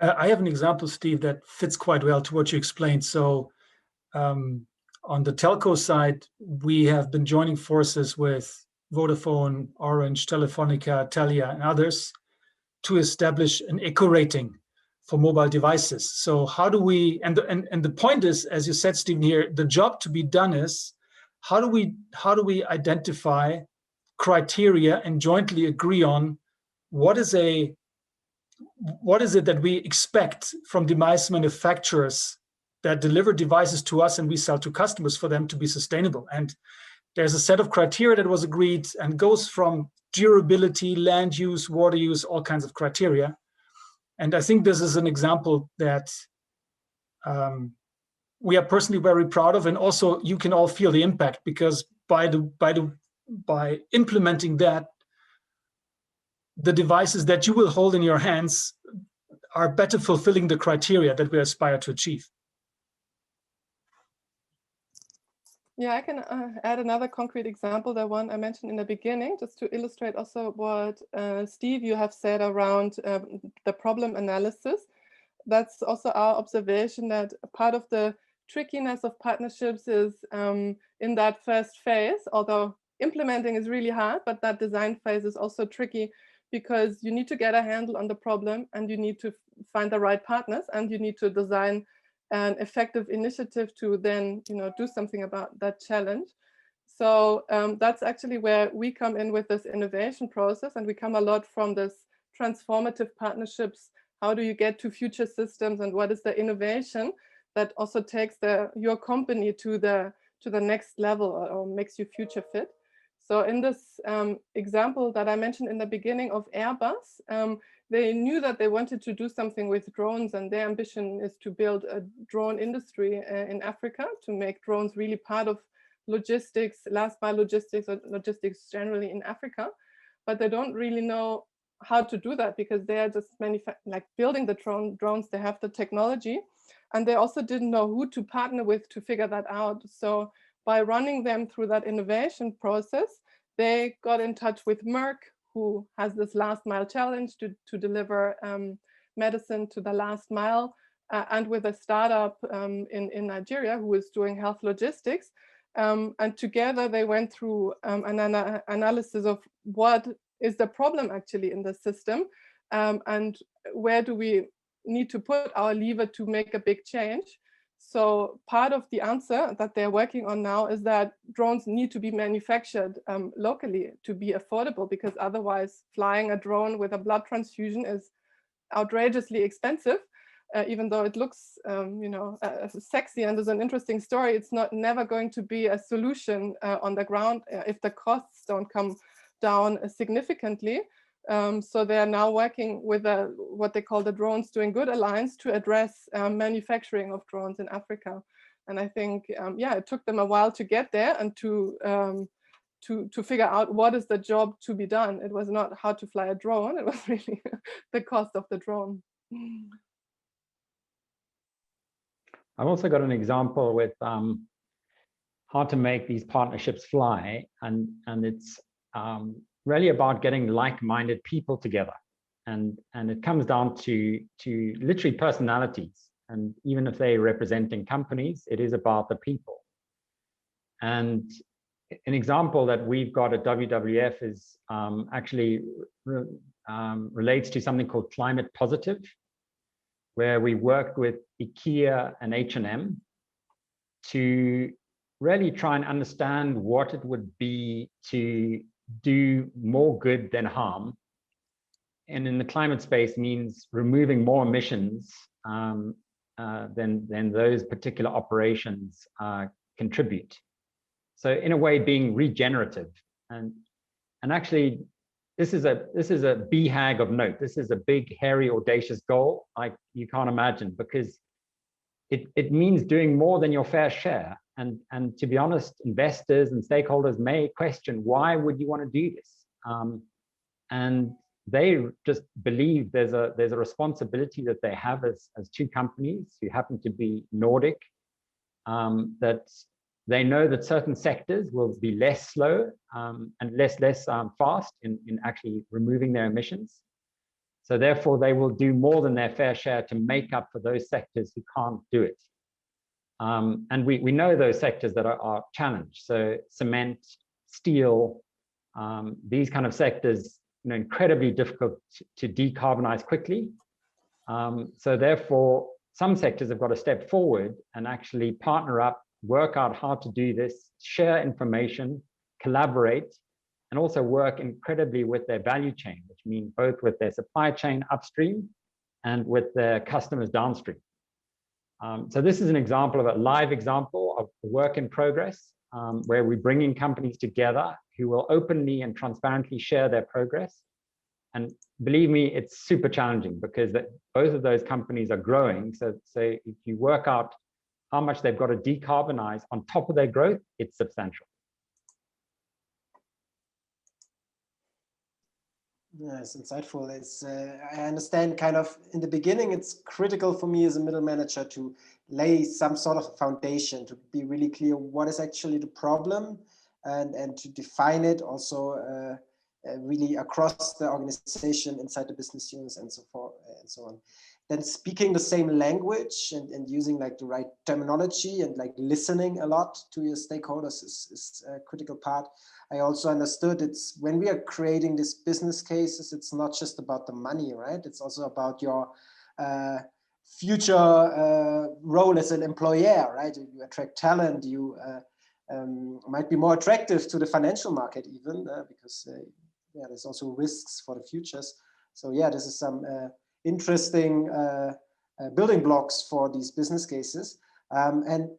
I have an example, Steve, that fits quite well to what you explained. So on the telco side, we have been joining forces with Vodafone, Orange, Telefonica, Telia, and others to establish an eco rating for mobile devices. So how do we, and the point is, as you said, Stephen, here, the job to be done is, how do we identify criteria and jointly agree on what is it that we expect from device manufacturers that deliver devices to us and we sell to customers for them to be sustainable. And there's a set of criteria that was agreed and goes from durability, land use, water use, all kinds of criteria. And I think this is an example that we are personally very proud of, and also you can all feel the impact, because by implementing that, the devices that you will hold in your hands are better fulfilling the criteria that we aspire to achieve. Yeah, I can add another concrete example, the one I mentioned in the beginning, just to illustrate also what Steve, you have said around the problem analysis. That's also our observation, that part of the trickiness of partnerships is in that first phase, although implementing is really hard, but that design phase is also tricky because you need to get a handle on the problem and you need to find the right partners and you need to design an effective initiative to then, do something about that challenge. So that's actually where we come in with this innovation process, and we come a lot from this transformative partnerships. How do you get to future systems, and what is the innovation that also takes your company to the next level, or makes you future fit? So in this example that I mentioned in the beginning of Airbus, they knew that they wanted to do something with drones, and their ambition is to build a drone industry in Africa, to make drones really part of logistics, last mile logistics, or logistics generally in Africa. But they don't really know how to do that, because they are just building the drones. They have the technology, and they also didn't know who to partner with to figure that out. So by running them through that innovation process, they got in touch with Merck, who has this last mile challenge to deliver medicine to the last mile, and with a startup in Nigeria who is doing health logistics. And together they went through an analysis of what is the problem actually in the system, and where do we need to put our lever to make a big change. So part of the answer that they're working on now is that drones need to be manufactured locally to be affordable, because otherwise flying a drone with a blood transfusion is outrageously expensive. Even though it looks, sexy and is an interesting story, it's never going to be a solution on the ground if the costs don't come down significantly. So they are now working with what they call the Drones Doing Good Alliance to address manufacturing of drones in Africa. And I think, it took them a while to get there and to figure out what is the job to be done. It was not how to fly a drone, it was really the cost of the drone. I've also got an example with how to make these partnerships fly, and it's really about getting like-minded people together, and it comes down to literally personalities, and even if they're representing companies, it is about the people. And an example that we've got at WWF is actually relates to something called Climate Positive, where we worked with IKEA and H&M to really try and understand what it would be to do more good than harm. And in the climate space means removing more emissions than those particular operations contribute. So in a way, being regenerative. And actually, this is a BHAG of note. This is a big, hairy, audacious goal like you can't imagine, because it means doing more than your fair share. And to be honest, investors and stakeholders may question, why would you want to do this? And they just believe there's a responsibility that they have as two companies who happen to be Nordic, that they know that certain sectors will be less slow and less fast in actually removing their emissions. So therefore, they will do more than their fair share to make up for those sectors who can't do it. And we know those sectors that are challenged. So cement, steel, these kind of sectors, incredibly difficult to decarbonize quickly. So therefore, some sectors have got to step forward and actually partner up, work out how to do this, share information, collaborate, and also work incredibly with their value chain, which means both with their supply chain upstream and with their customers downstream. So this is an example of a live example of work in progress, where we bring in companies together who will openly and transparently share their progress. And believe me, it's super challenging because both of those companies are growing. So if you work out how much they've got to decarbonize on top of their growth, it's substantial. Yeah, it's insightful. It's I understand kind of in the beginning, it's critical for me as a middle manager to lay some sort of foundation, to be really clear what is actually the problem, and to define it also really across the organization, inside the business units, and so forth and so on. Then speaking the same language and using like the right terminology and like listening a lot to your stakeholders is a critical part. I also understood it's when we are creating these business cases, it's not just about the money, right? It's also about your future role as an employer, right? You attract talent, you might be more attractive to the financial market even because yeah, there's also risks for the futures. So yeah, this is some interesting building blocks for these business cases. And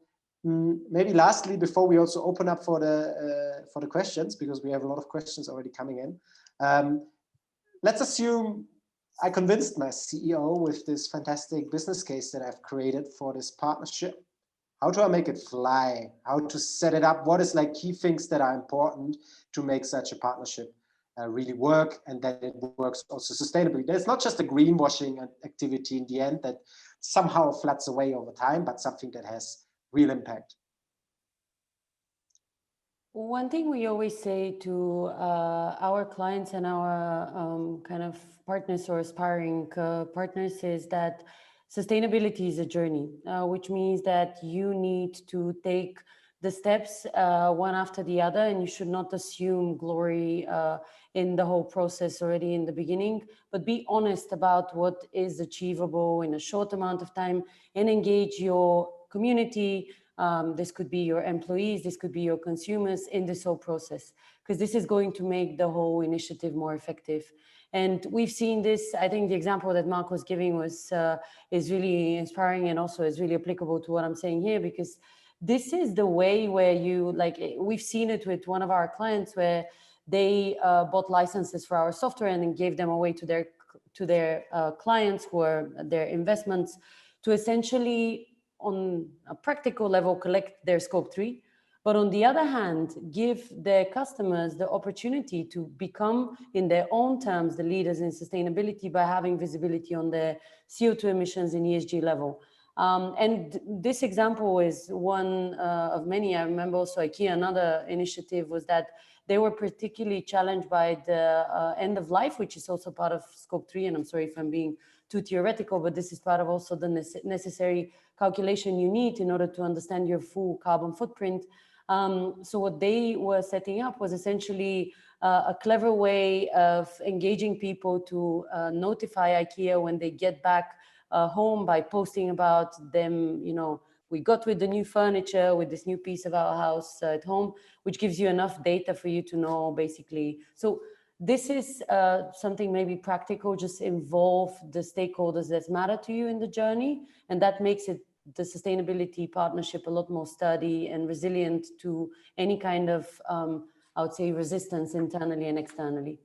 maybe lastly, before we also open up for the questions, because we have a lot of questions already coming in, let's assume I convinced my CEO with this fantastic business case that I've created for this partnership. How do I make it fly? How to set it up? What is like key things that are important to make such a partnership really work, and that it works also sustainably? There's not just a greenwashing activity in the end that somehow floods away over time, but something that has real impact. One thing we always say to our clients and our kind of partners or aspiring partners is that sustainability is a journey, which means that you need to take the steps one after the other, and you should not assume glory in the whole process already in the beginning, but be honest about what is achievable in a short amount of time and engage your community. This could be your employees, this could be your consumers in this whole process, because this is going to make the whole initiative more effective. And we've seen this. I think the example that Mark was giving was is really inspiring, and also is really applicable to what I'm saying here, because this is the way where you, like, we've seen it with one of our clients where they bought licenses for our software and then gave them away to their clients who are their investments to essentially, on a practical level, collect their scope 3, but on the other hand, give their customers the opportunity to become, in their own terms, the leaders in sustainability by having visibility on their CO2 emissions in ESG level. And this example is one of many. I remember also IKEA, another initiative was that they were particularly challenged by the end of life, which is also part of scope 3. And I'm sorry if I'm being too theoretical, but this is part of also the necessary calculation you need in order to understand your full carbon footprint. So what they were setting up was essentially a clever way of engaging people to notify IKEA when they get back home by posting about them, you know, we got with the new furniture, with this new piece of our house at home, which gives you enough data for you to know basically. So this is something maybe practical, just involve the stakeholders that matter to you in the journey. And that makes it, the sustainability partnership, a lot more sturdy and resilient to any kind of, I would say, resistance internally and externally.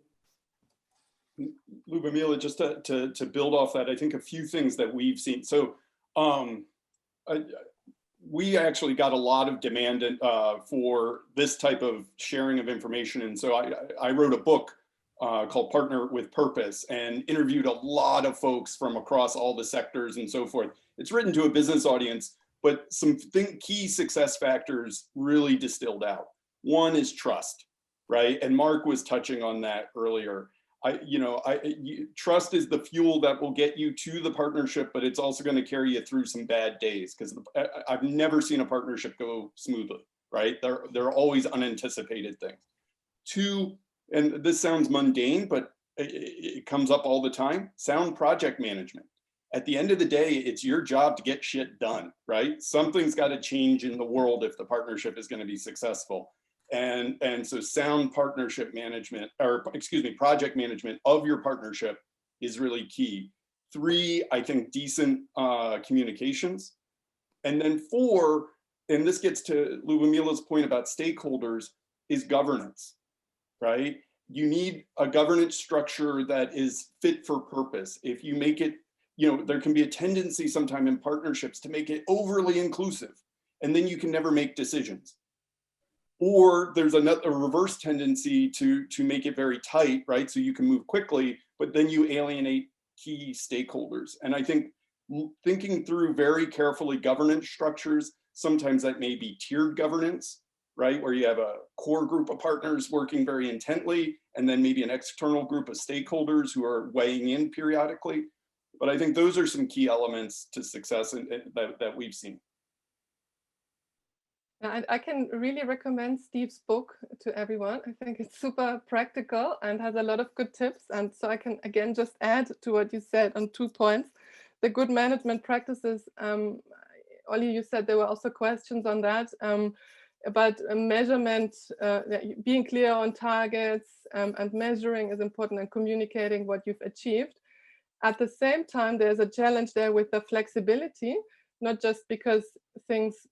Lubomila, just to build off that, I think a few things that we've seen. So we actually got a lot of demand for this type of sharing of information. And so I wrote a book called Partner with Purpose and interviewed a lot of folks from across all the sectors and so forth. It's written to a business audience, but some key success factors really distilled out. One is trust, right? And Mark was touching on that earlier. Trust is the fuel that will get you to the partnership, but it's also going to carry you through some bad days, because I've never seen a partnership go smoothly, right? There are always unanticipated things. Two, and this sounds mundane, but it comes up all the time, sound project management. At the end of the day, it's your job to get shit done, right? Something's got to change in the world if the partnership is going to be successful. And so sound partnership management, or excuse me, project management of your partnership is really key. Three, I think decent communications. And then four, and this gets to Lubomila's point about stakeholders, is governance, right? You need a governance structure that is fit for purpose. If you make it, there can be a tendency sometime in partnerships to make it overly inclusive, and then you can never make decisions. Or there's a reverse tendency to make it very tight, right? So you can move quickly, but then you alienate key stakeholders. And I think thinking through very carefully governance structures, sometimes that may be tiered governance, right? Where you have a core group of partners working very intently, and then maybe an external group of stakeholders who are weighing in periodically. But I think those are some key elements to success that we've seen. I can really recommend Steve's book to everyone. I think it's super practical and has a lot of good tips. And so I can, again, just add to what you said on 2 points. The good management practices, Ollie, you said there were also questions on that, about measurement, being clear on targets, and measuring is important, and communicating what you've achieved. At the same time, there's a challenge there with the flexibility, not just because things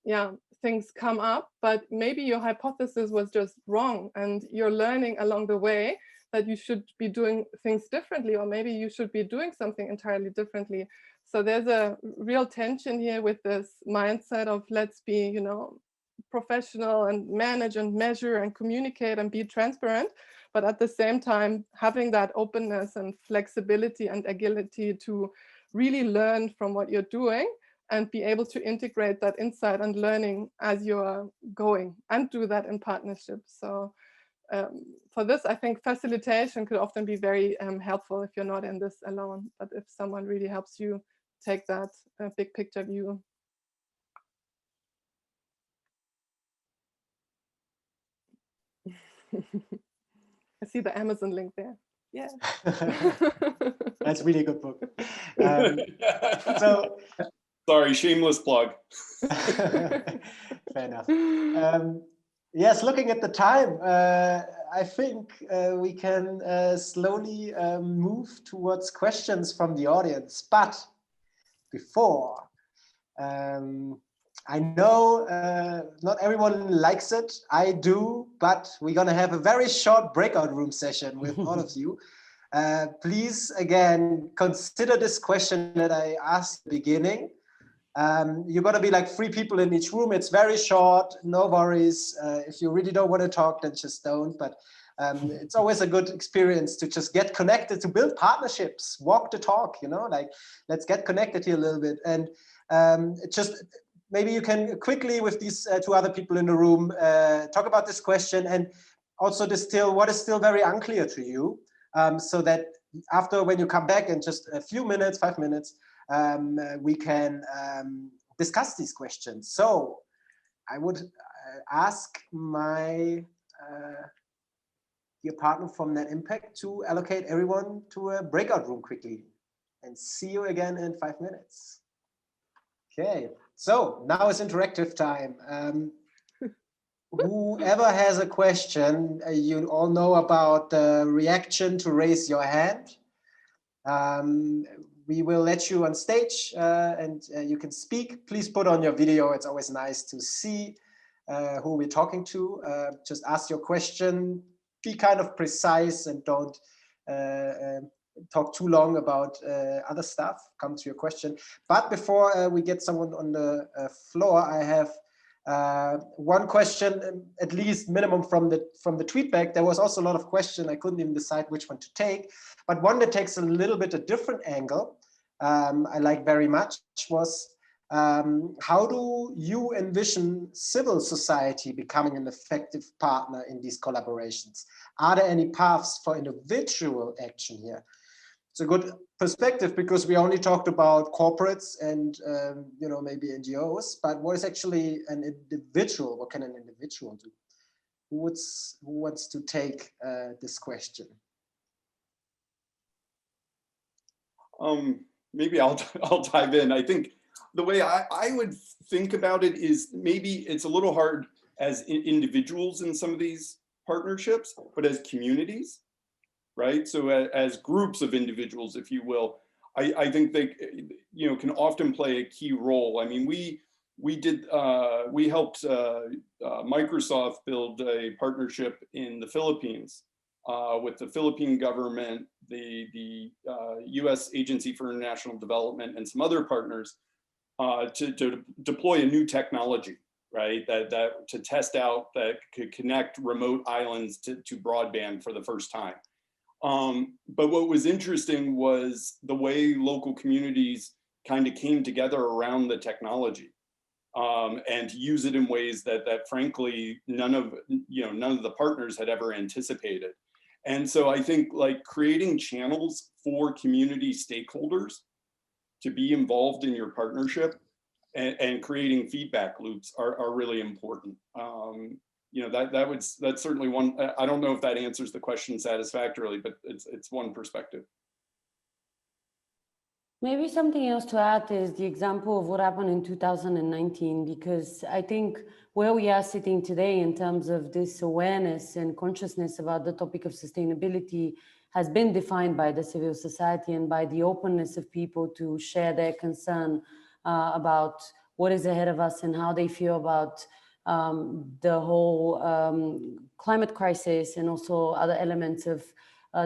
come up, but maybe your hypothesis was just wrong and you're learning along the way that you should be doing things differently, or maybe you should be doing something entirely differently. So there's a real tension here with this mindset of let's be, professional and manage and measure and communicate and be transparent, but at the same time having that openness and flexibility and agility to really learn from what you're doing and be able to integrate that insight and learning as you're going, and do that in partnership. So for this, I think facilitation could often be very helpful if you're not in this alone, but if someone really helps you take that big picture view. I see the Amazon link there. Yeah. That's really a good book. Sorry, shameless plug. Fair enough. Yes, looking at the time, I think we can slowly move towards questions from the audience. But before, I know not everyone likes it. I do, but we're going to have a very short breakout room session with all of you. Please, again, consider this question that I asked at the beginning. You're going to be like 3 people in each room. It's very short, no worries. If you really don't want to talk, then just don't. But it's always a good experience to just get connected, to build partnerships, walk the talk, like let's get connected here a little bit. And just maybe you can quickly, with these 2 other people in the room, talk about this question and also distill what is still very unclear to you, so that after, when you come back in just a few minutes, 5 minutes, we can discuss these questions. So I would ask my dear partner from Net Impact to allocate everyone to a breakout room quickly, and see you again in 5 minutes. Okay, so now it's interactive time. Whoever has a question, you all know about the reaction to raise your hand. We will let you on stage and you can speak. Please put on your video. It's always nice to see who we're talking to. Just ask your question. Be kind of precise and don't talk too long about other stuff. Come to your question. But before we get someone on the floor, I have one question, at least minimum from the tweetback. There was also a lot of questions. I couldn't even decide which one to take, but one that takes a little bit a different angle, I like very much, was how do you envision civil society becoming an effective partner in these collaborations? Are there any paths for individual action here? It's a good perspective, because we only talked about corporates and maybe NGOs, but what is actually an individual? What can an individual do? Who wants to take this question? Maybe I'll dive in. I think the way I would think about it is, maybe it's a little hard as individuals in some of these partnerships, but as communities. Right, so as groups of individuals, if you will, I think they, can often play a key role. I mean, we helped Microsoft build a partnership in the Philippines with the Philippine government, the U.S. Agency for International Development, and some other partners to deploy a new technology, right? That to test out that could connect remote islands to broadband for the first time. But what was interesting was the way local communities kind of came together around the technology, and to use it in ways that frankly none of the partners had ever anticipated. And so I think like creating channels for community stakeholders to be involved in your partnership and creating feedback loops are really important. That's certainly one. I don't know if that answers the question satisfactorily, but it's one perspective. Maybe something else to add is the example of what happened in 2019, because I think where we are sitting today in terms of this awareness and consciousness about the topic of sustainability has been defined by the civil society and by the openness of people to share their concern about what is ahead of us and how they feel about the whole climate crisis and also other elements of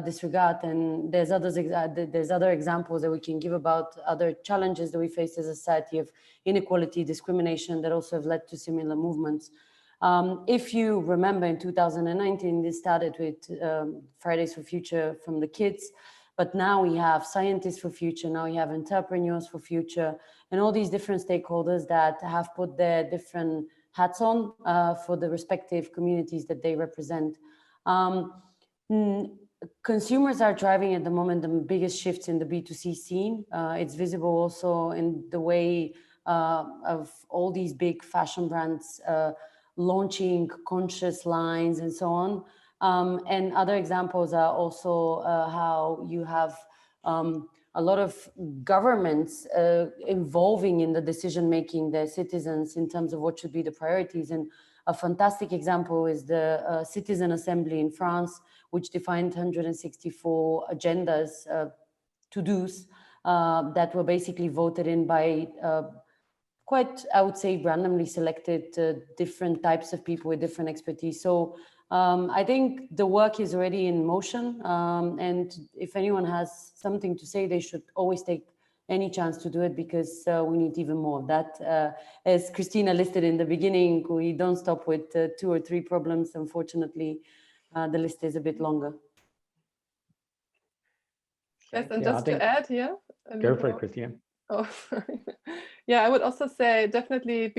this regard. And there's other examples that we can give about other challenges that we face as a society of inequality, discrimination that also have led to similar movements. If you remember in 2019, this started with Fridays for Future from the kids, but now we have Scientists for Future, now we have Entrepreneurs for Future, and all these different stakeholders that have put their different hats on for the respective communities that they represent. Consumers are driving at the moment the biggest shifts in the B2C scene. It's visible also in the way of all these big fashion brands launching conscious lines and so on. And other examples are also how you have a lot of governments involving in the decision-making their citizens in terms of what should be the priorities. And a fantastic example is the Citizen Assembly in France, which defined 164 agendas, to-dos, that were basically voted in by quite, I would say, randomly selected different types of people with different expertise. So I think the work is already in motion. And if anyone has something to say, they should always take any chance to do it, because we need even more of that. As Christina listed in the beginning, we don't stop with 2 or 3 problems. Unfortunately, the list is a bit longer. Yes, and just to add here. Go for it, Christina. Oh, sorry. Yeah, I would also say definitely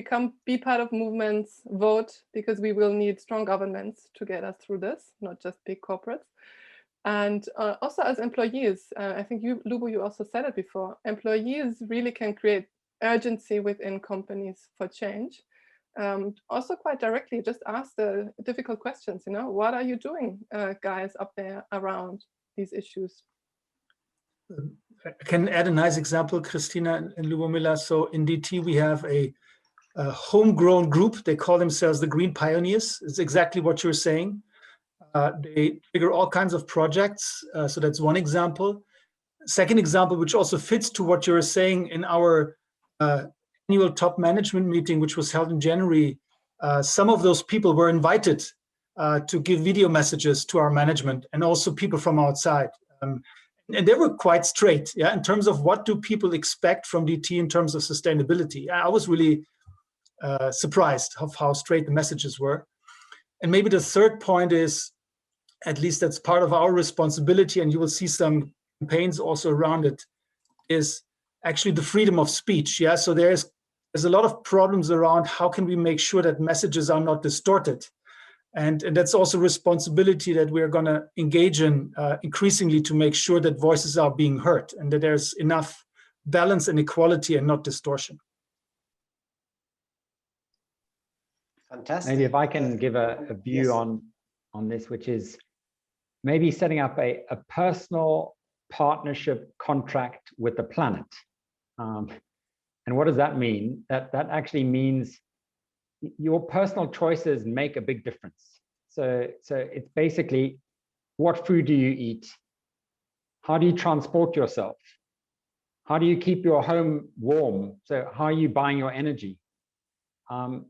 be part of movements, vote, because we will need strong governments to get us through this, not just big corporates. And also as employees, I think Lubo, you also said it before, employees really can create urgency within companies for change. Also quite directly, just ask the difficult questions, what are you doing, guys up there around these issues? I can add a nice example, Christina and Lubomila. So in DT, we have a homegrown group. They call themselves the Green Pioneers. It's exactly what you're saying. They trigger all kinds of projects. So that's one example. Second example, which also fits to what you're saying, in our annual top management meeting, which was held in January, some of those people were invited to give video messages to our management, and also people from outside. And they were quite straight, in terms of what do people expect from DT in terms of sustainability. I was really surprised of how straight the messages were. And maybe the third point is, at least that's part of our responsibility, and you will see some campaigns also around it, is actually the freedom of speech. So there's a lot of problems around how can we make sure that messages are not distorted. And that's also responsibility that we're going to engage in increasingly to make sure that voices are being heard and that there's enough balance and equality and not distortion. Fantastic. Maybe if I can give a view Yes. on this, which is maybe setting up a personal partnership contract with the planet. And what does that mean? That actually means your personal choices make a big difference. So it's basically, what food do you eat? How do you transport yourself? How do you keep your home warm? So how are you buying your energy?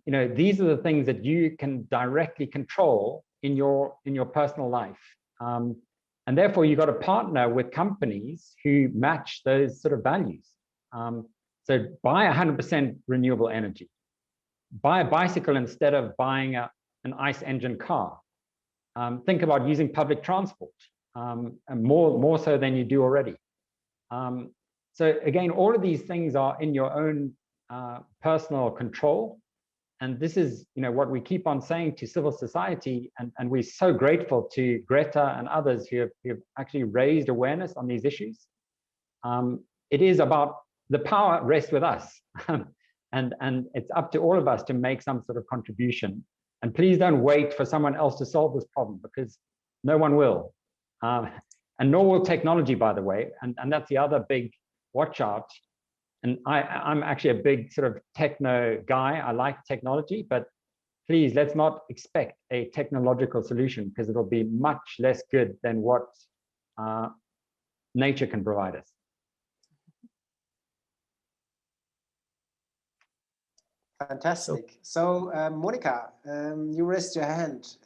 These are the things that you can directly control in your personal life. And therefore, you've got to partner with companies who match those sort of values. So buy 100% renewable energy. buy a bicycle instead of buying an ICE engine car. Think about using public transport, and more so than you do already. So again, all of these things are in your own personal control. And this is, what we keep on saying to civil society, and we're so grateful to Greta and others who have actually raised awareness on these issues. It is about the power rests with us, and it's up to all of us to make some sort of contribution. And please don't wait for someone else to solve this problem, because no one will, and nor will technology, by the way. And that's the other big watch out. And I'm actually a big sort of techno guy. I like technology, but please, let's not expect a technological solution, because it'll be much less good than what nature can provide us. Fantastic. So, Monica, you raised your hand.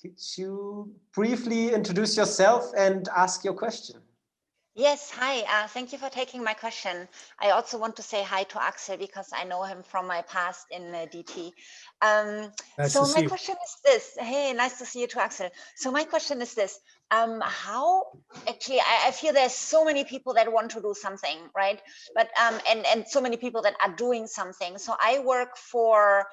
Could you briefly introduce yourself and ask your question? Yes, hi. Thank you for taking my question. I also want to say hi to Axel, because I know him from my past in DT. So my question is this. Hey, nice to see you too, Axel. So my question is this. How actually, I feel there's so many people that want to do something, right? But and so many people that are doing something. So I work for,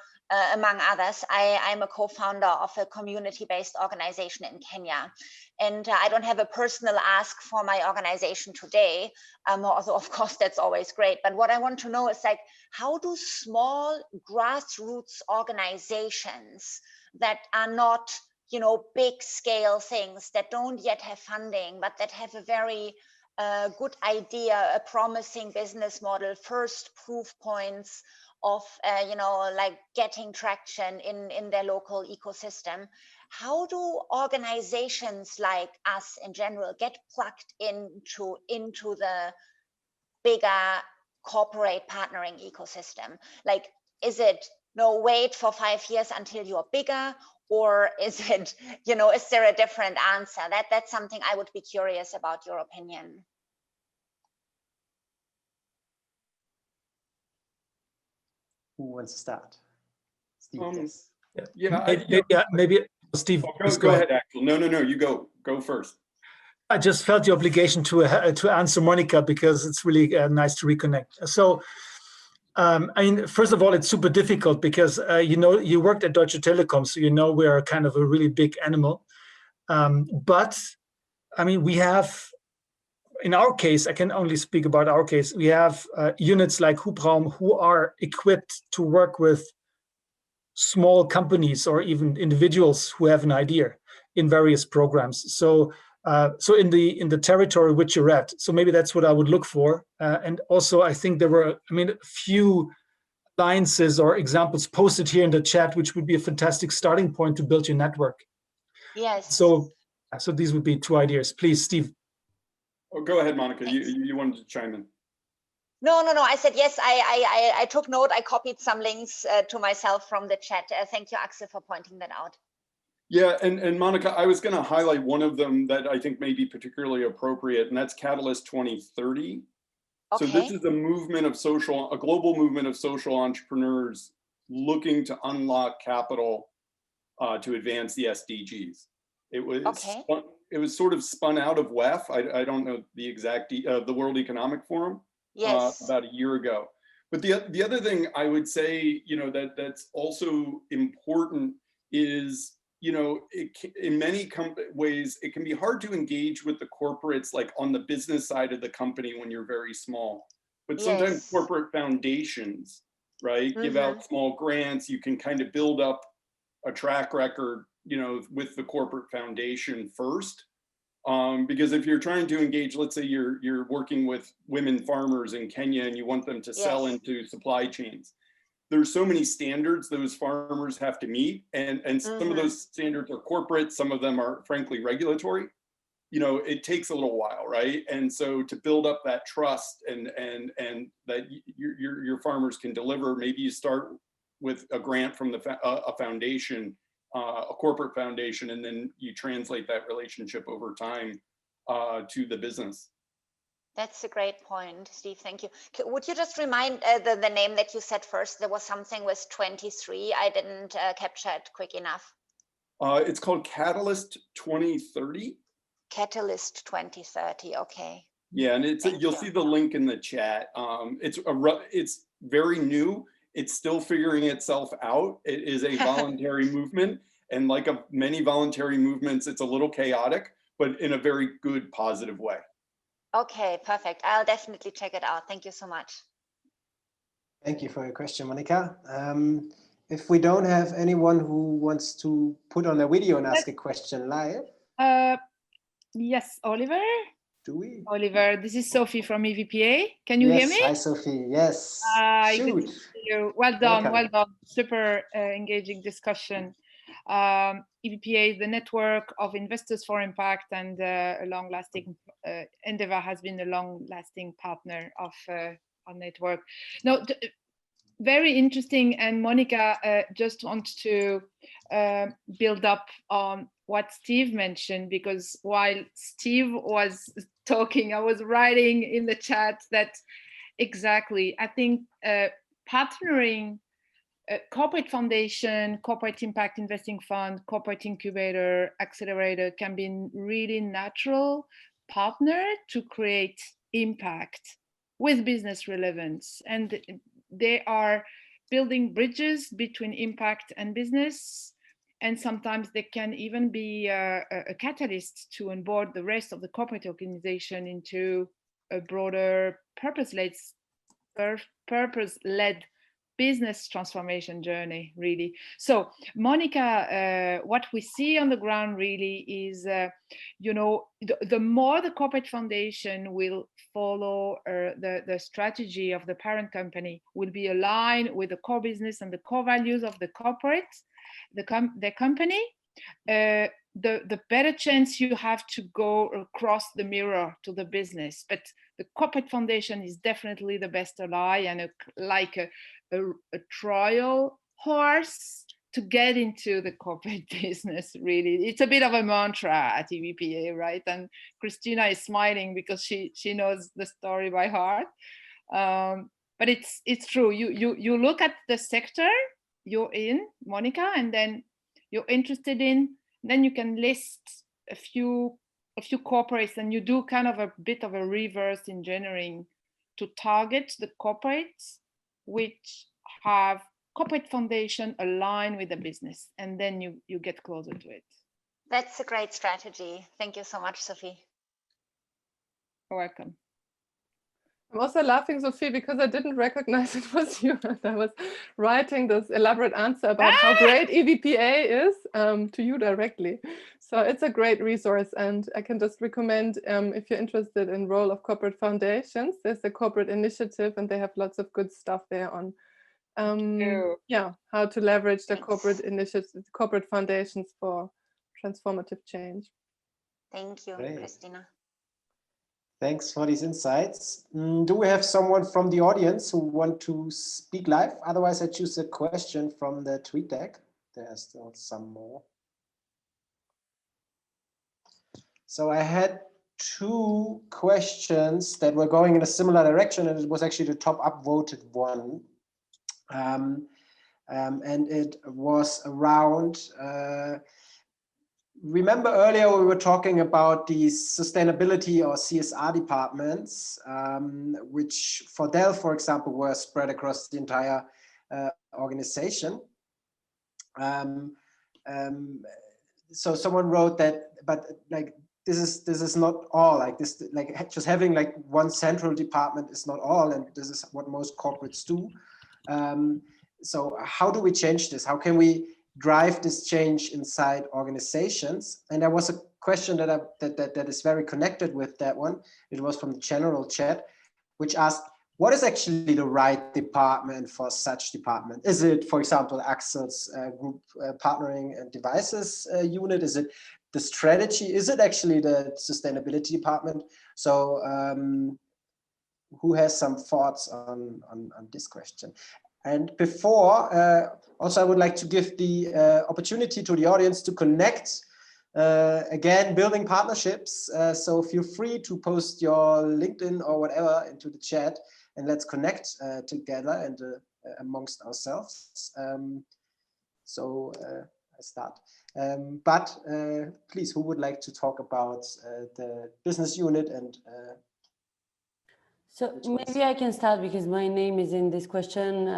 among others, I'm a co-founder of a community-based organization in Kenya. And I don't have a personal ask for my organization today, although of course that's always great. But what I want to know is, like, how do small grassroots organizations that are not, big scale things, that don't yet have funding, but that have a very good idea, a promising business model, first proof points of, like getting traction in their local ecosystem, how do organizations like us in general get plugged into the bigger corporate partnering ecosystem? Like, is it no, wait for 5 years until you're bigger, or is it, is there a different answer? That's something I would be curious about your opinion. Who wants to start? Steve, maybe Steve. Go ahead, Axel. No, you go first. I just felt the obligation to answer Monica, because it's really nice to reconnect. So, I mean, first of all, it's super difficult because you worked at Deutsche Telekom, so we are kind of a really big animal. But I mean, we have, in our case, I can only speak about our case. We have units like Hubraum who are equipped to work with small companies or even individuals who have an idea in various programs. So in the territory which you're at, so maybe that's what I would look for. And also, I think there were, a few alliances or examples posted here in the chat, which would be a fantastic starting point to build your network. Yes. So these would be 2 ideas. Please, Steve. Oh, go ahead, Monica. You wanted to chime in. No. I said yes. I took note. I copied some links to myself from the chat. Thank you, Axel, for pointing that out. Yeah, and Monica, I was going to highlight one of them that I think may be particularly appropriate, and that's Catalyst 2030. Okay. So this is a global movement of social entrepreneurs looking to unlock capital to advance the SDGs. It was sort of spun out of WEF. I don't know the exact the World Economic Forum. Yes. About a year ago. But the other thing I would say, that's also important is, in many ways, it can be hard to engage with the corporates, like on the business side of the company when you're very small. But sometimes corporate foundations, right, give out small grants. You can kind of build up a track record, with the corporate foundation first. Because if you're trying to engage, let's say you're working with women farmers in Kenya and you want them to sell into supply chains, there's so many standards those farmers have to meet, and some of those standards are corporate, some of them are frankly regulatory. It takes a little while, right? And so to build up that trust and that your farmers can deliver, maybe you start with a grant from a foundation, a corporate foundation, and then you translate that relationship over time to the business. That's a great point, Steve. Thank you. Would you just remind the name that you said first? There was something with 23. I didn't capture it quick enough. It's called Catalyst 2030. Catalyst 2030. Okay. Yeah, and you'll see the link in the chat. It's very new. It's still figuring itself out. It is a voluntary movement, and like many voluntary movements, it's a little chaotic, but in a very good, positive way. Okay, perfect. I'll definitely check it out. Thank you so much. Thank you for your question, Monica. If we don't have anyone who wants to put on a video and ask a question live. Yes, Oliver. Do we? Oliver, this is Sophie from EVPA. Can you hear me? Hi, Sophie. Yes. Good to see you. Well done. Welcome. Well done. Super engaging discussion. EVPA is the network of investors for impact, and a long-lasting endeva has been a long-lasting partner of our network. Now, very interesting, and Monica just wants to build up on what Steve mentioned, because while Steve was talking, I was writing in the chat that exactly, I think partnering corporate foundation, corporate impact investing fund, corporate incubator, accelerator can be a really natural partner to create impact with business relevance. And they are building bridges between impact and business. And sometimes they can even be a catalyst to onboard the rest of the corporate organization into a broader purpose-led business transformation journey, really. So, Monica, what we see on the ground really is, the more the corporate foundation will follow the strategy of the parent company, will be aligned with the core business and the core values of the corporate, the company, the better chance you have to go across the mirror to the business. But the corporate foundation is definitely the best ally, and like a trial horse to get into the corporate business, really. It's a bit of a mantra at EVPA, right? And Christina is smiling because she knows the story by heart. But it's true. You look at the sector you're in, Monica, and then you're interested in, then you can list a few corporates, and you do kind of a bit of a reverse engineering to target the corporates which have corporate foundation aligned with the business, and then you get closer to it. That's a great strategy. Thank you so much, Sophie. You're welcome. I'm also laughing, Sophie, because I didn't recognize it was you. I was writing this elaborate answer about how great EVPA is to you directly. So it's a great resource, and I can just recommend, if you're interested in role of corporate foundations, there's a corporate initiative, and they have lots of good stuff there on how to leverage the corporate initiatives, corporate foundations for transformative change. Thank you, Great. Christina. Thanks for these insights. Do we have someone from the audience who want to speak live? Otherwise, I choose a question from the tweet deck. There are still some more. So I had two questions that were going in a similar direction, and it was actually the top upvoted one. And it was around, remember earlier we were talking about these sustainability or CSR departments, which for Diehl, for example, were spread across the entire organization. So someone wrote that, but like this is not all. Like this, like just having like one central department is not all, and this is what most corporates do. So how do we change this? How can we drive this change inside organizations? And there was a question that is very connected with that one. It was from the general chat, which asked, what is actually the right department for such department? Is it, for example, Axel's group partnering and devices unit? Is it the strategy? Is it actually the sustainability department? So who has some thoughts on this question? And before, also I would like to give the opportunity to the audience to connect Again, building partnerships. So feel free to post your LinkedIn or whatever into the chat, and let's connect together and amongst ourselves. I start. But please, who would like to talk about the business unit and so maybe I can start because my name is in this question,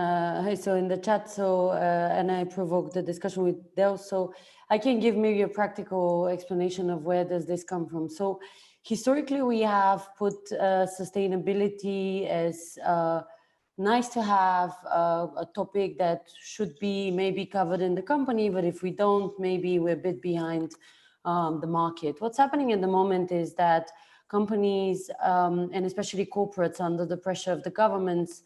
so in the chat, so and I provoked the discussion with Diehl, so I can give maybe a practical explanation of where does this come from. So historically, we have put sustainability as nice to have, a topic that should be maybe covered in the company, but if we don't, maybe we're a bit behind the market. What's happening at the moment is that companies and especially corporates under the pressure of the governments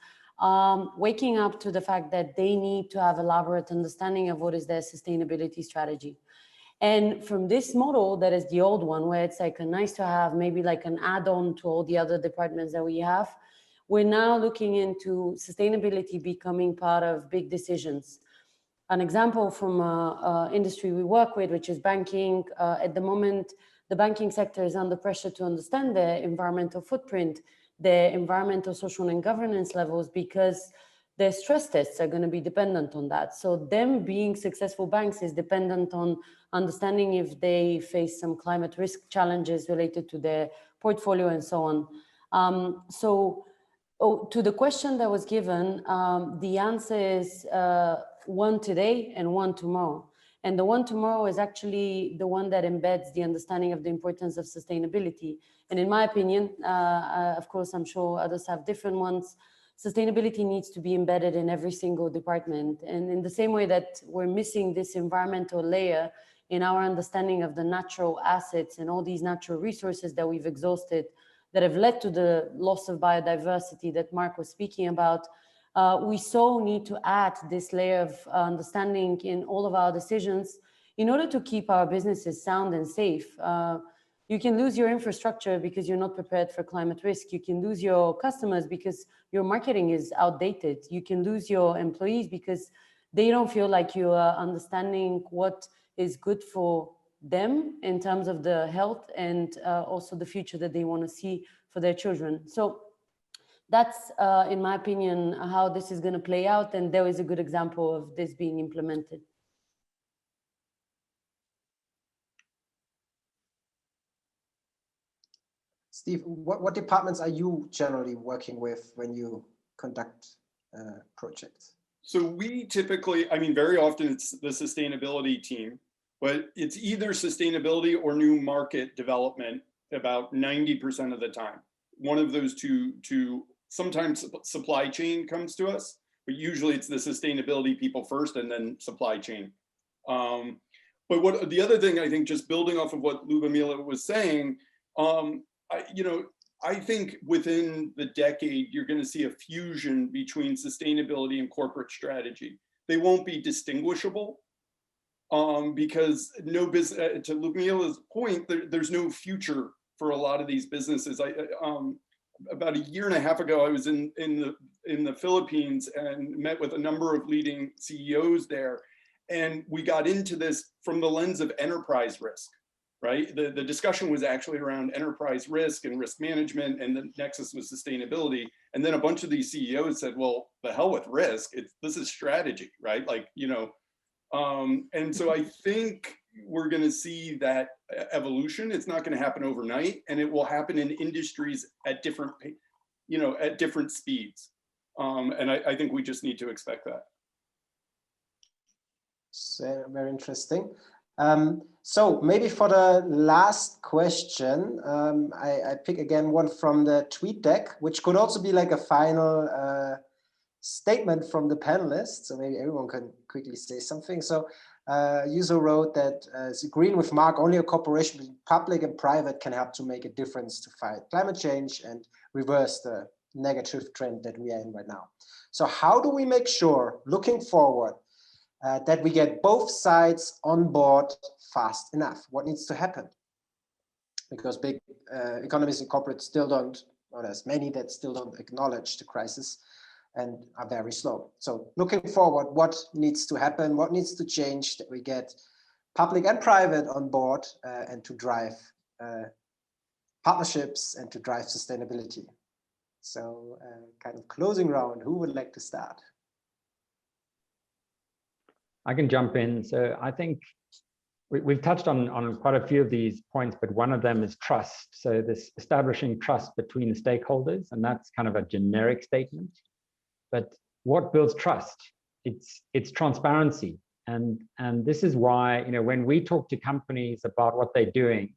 waking up to the fact that they need to have elaborate understanding of what is their sustainability strategy. And from this model, that is the old one, where it's like a nice to have, maybe like an add-on to all the other departments that we have, we're now looking into sustainability becoming part of big decisions. An example from industry we work with, which is banking, at the moment, the banking sector is under pressure to understand their environmental footprint, their environmental, social, and governance levels, because their stress tests are going to be dependent on that. So them being successful banks is dependent on understanding if they face some climate risk challenges related to their portfolio and so on. To the question that was given, the answer is one today and one tomorrow. And the one tomorrow is actually the one that embeds the understanding of the importance of sustainability. And in my opinion, of course, I'm sure others have different ones, sustainability needs to be embedded in every single department. And in the same way that we're missing this environmental layer in our understanding of the natural assets and all these natural resources that we've exhausted that have led to the loss of biodiversity that Mark was speaking about, we so need to add this layer of understanding in all of our decisions in order to keep our businesses sound and safe. You can lose your infrastructure because you're not prepared for climate risk. You can lose your customers because your marketing is outdated. You can lose your employees because they don't feel like you are understanding what is good for them in terms of the health and also the future that they want to see for their children. So that's, in my opinion, how this is going to play out. And there is a good example of this being implemented. Steve, what departments are you generally working with when you conduct projects? So we typically, I mean, very often it's the sustainability team, but it's either sustainability or new market development about 90% of the time. One of those two, sometimes supply chain comes to us, but usually it's the sustainability people first and then supply chain. But what the other thing, I think, just building off of what Lubomila was saying, I think within the decade, you're going to see a fusion between sustainability and corporate strategy. They won't be distinguishable because no business, to Lubomila's point, there's no future for a lot of these businesses. About a year and a half ago, I was in the Philippines and met with a number of leading CEOs there. And we got into this from the lens of enterprise risk, right? The discussion was actually around enterprise risk and risk management, and the nexus was sustainability. And then a bunch of these CEOs said, well, the hell with risk, this is strategy, right? And so I think we're going to see that evolution. It's not going to happen overnight, and it will happen in industries at different, at different speeds. And I think we just need to expect that. So very interesting. So maybe for the last question, I pick again one from the tweet deck, which could also be like a final statement from the panelists. So maybe everyone can quickly say something. So user wrote that agreeing with Mark, only a cooperation between public and private can help to make a difference to fight climate change and reverse the negative trend that we are in right now. So how do we make sure, looking forward, that we get both sides on board fast enough? What needs to happen? Because big economies and corporates still don't, or there's many that still don't acknowledge the crisis and are very slow. So looking forward, what needs to happen? What needs to change that we get public and private on board and to drive partnerships and to drive sustainability. So kind of closing round, who would like to start? I can jump in. So I think we've touched on quite a few of these points, but one of them is trust. So this establishing trust between the stakeholders, and that's kind of a generic statement. But what builds trust? It's transparency. And this is why, you know, when we talk to companies about what they're doing,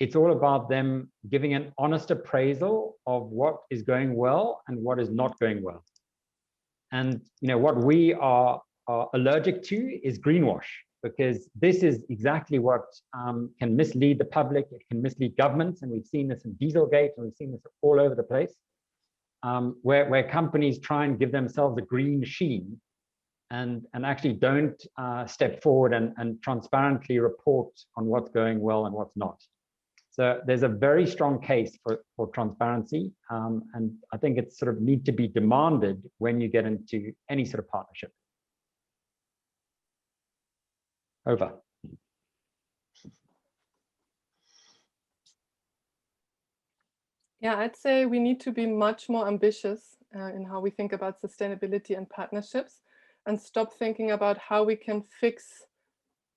it's all about them giving an honest appraisal of what is going well and what is not going well. And, you know, what we are allergic to is greenwash, because this is exactly what can mislead the public. It can mislead governments, and we've seen this in Dieselgate, and we've seen this all over the place, where companies try and give themselves a green sheen and actually don't step forward and transparently report on what's going well and what's not. So there's a very strong case for transparency, and I think it's sort of need to be demanded when you get into any sort of partnership. Over. Yeah, I'd say we need to be much more ambitious in how we think about sustainability and partnerships, and stop thinking about how we can fix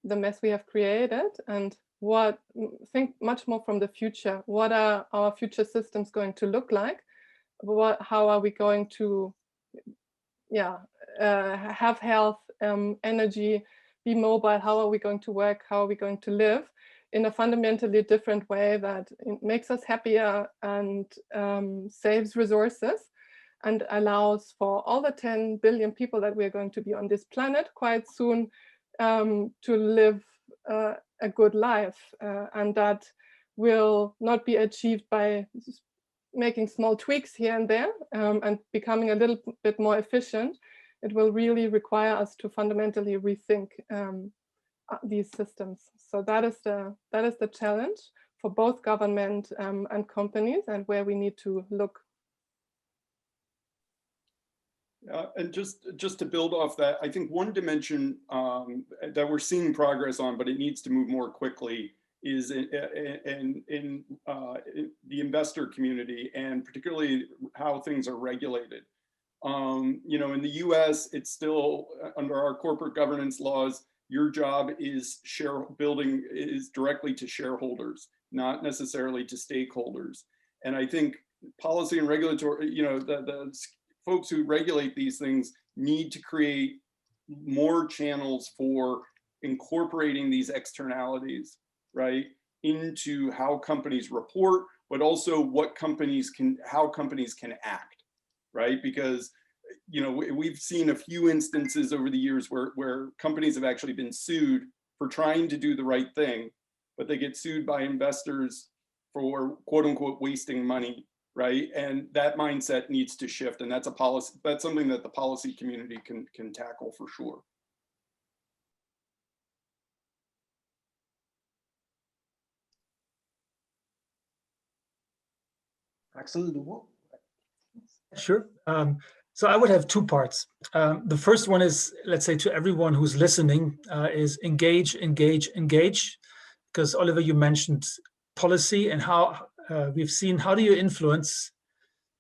the mess we have created, and think much more from the future. What are our future systems going to look like? How are we going to have health, energy, be mobile? How are we going to work? How are we going to live in a fundamentally different way that makes us happier and saves resources and allows for all the 10 billion people that we're going to be on this planet quite soon to live a good life, and that will not be achieved by making small tweaks here and there and becoming a little bit more efficient. It will really require us to fundamentally rethink these systems. So that is the challenge for both government and companies, and where we need to look. And just to build off that, I think one dimension that we're seeing progress on, but it needs to move more quickly, is in the investor community, and particularly how things are regulated. You know, in the US, it's still under our corporate governance laws, your job is building is directly to shareholders, not necessarily to stakeholders. And I think policy and regulatory, you know, the folks who regulate these things need to create more channels for incorporating these externalities, right, into how companies report, but also how companies can act, right? Because, you know, we've seen a few instances over the years where companies have actually been sued for trying to do the right thing, but they get sued by investors for quote unquote wasting money, right? And that mindset needs to shift, and that's something that the policy community can tackle for sure. Axel, sure. So I would have two parts. The first one is, let's say, to everyone who's listening, is engage. Because Oliver, you mentioned policy and how we've seen how do you influence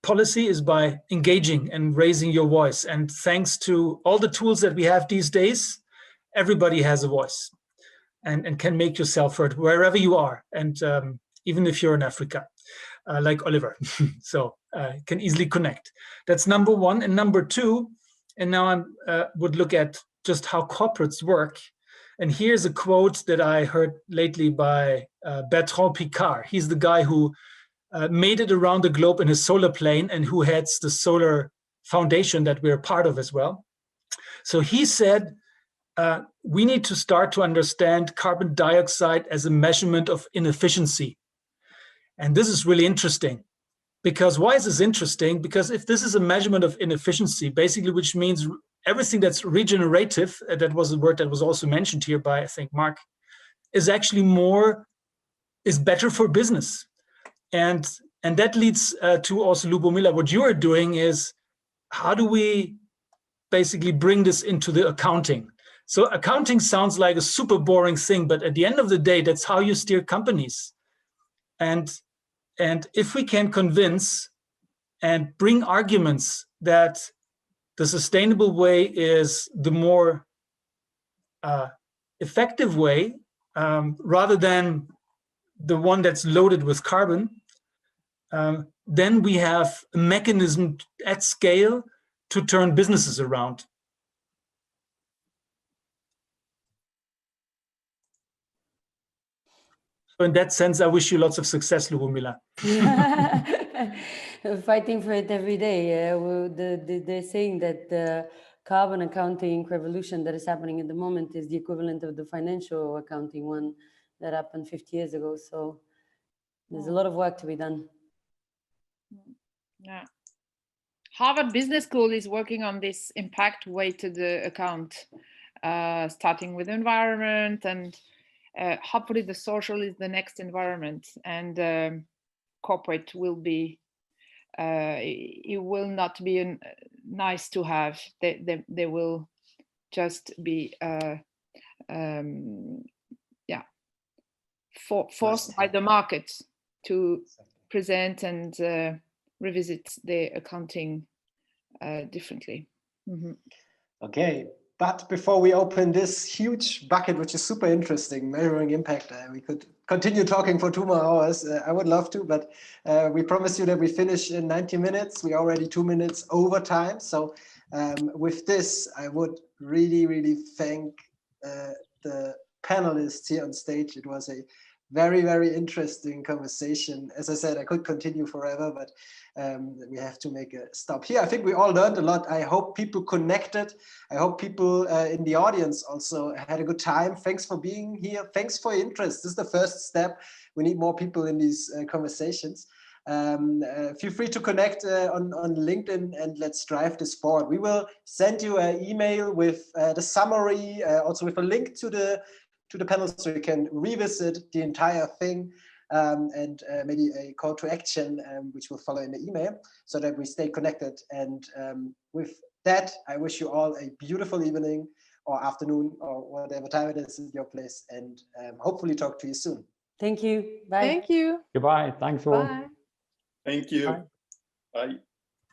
policy is by engaging and raising your voice. And thanks to all the tools that we have these days, everybody has a voice and can make yourself heard wherever you are. And even if you're in Africa, like Oliver, so can easily connect. That's number one. And number two, and now I would look at just how corporates work. And here's a quote that I heard lately by Bertrand Piccard. He's the guy who made it around the globe in his solar plane and who heads the solar foundation that we're part of as well. So he said, we need to start to understand carbon dioxide as a measurement of inefficiency. And this is really interesting, because why is this interesting? Because if this is a measurement of inefficiency, basically, which means everything that's regenerative, that was a word that was also mentioned here by, I think, Mark, is actually is better for business. And that leads to also, Lubomila, what you are doing is, how do we basically bring this into the accounting? So accounting sounds like a super boring thing, but at the end of the day, that's how you steer companies. And if we can convince and bring arguments that the sustainable way is the more effective way, rather than the one that's loaded with carbon, then we have a mechanism at scale to turn businesses around. So in that sense, I wish you lots of success, Lubomila. Fighting for it every day. They're saying that the carbon accounting revolution that is happening at the moment is the equivalent of the financial accounting one that happened 50 years ago. So there's a lot of work to be done. Yeah. Harvard Business School is working on this impact weighted account, starting with environment, and hopefully the social is the next environment, and corporate will be, it will not be nice to have. They will just be forced by the market to present and revisit the accounting differently. Mm-hmm. Okay, but before we open this huge bucket, which is super interesting, measuring impact, we could continue talking for 2 more hours. I would love to, but we promise you that we finish in 90 minutes. We're already 2 minutes over time. So with this, I would really, really thank the panelists here on stage. It was a very, very interesting conversation. As I said, I could continue forever, but we have to make a stop here. I think we all learned a lot. I hope people connected. I hope people in the audience also had a good time. Thanks for being here. Thanks for your interest. This is the first step. We need more people in these conversations. Feel free to connect on LinkedIn, and let's drive this forward. We will send you an email with the summary, also with a link to the panel, so you can revisit the entire thing, and maybe a call to action, which will follow in the email, so that we stay connected. And with that, I wish you all a beautiful evening or afternoon or whatever time it is in your place, and hopefully talk to you soon. Thank you. Bye. Thank you. Goodbye. Thanks all. Bye. Thank you. Bye. Bye.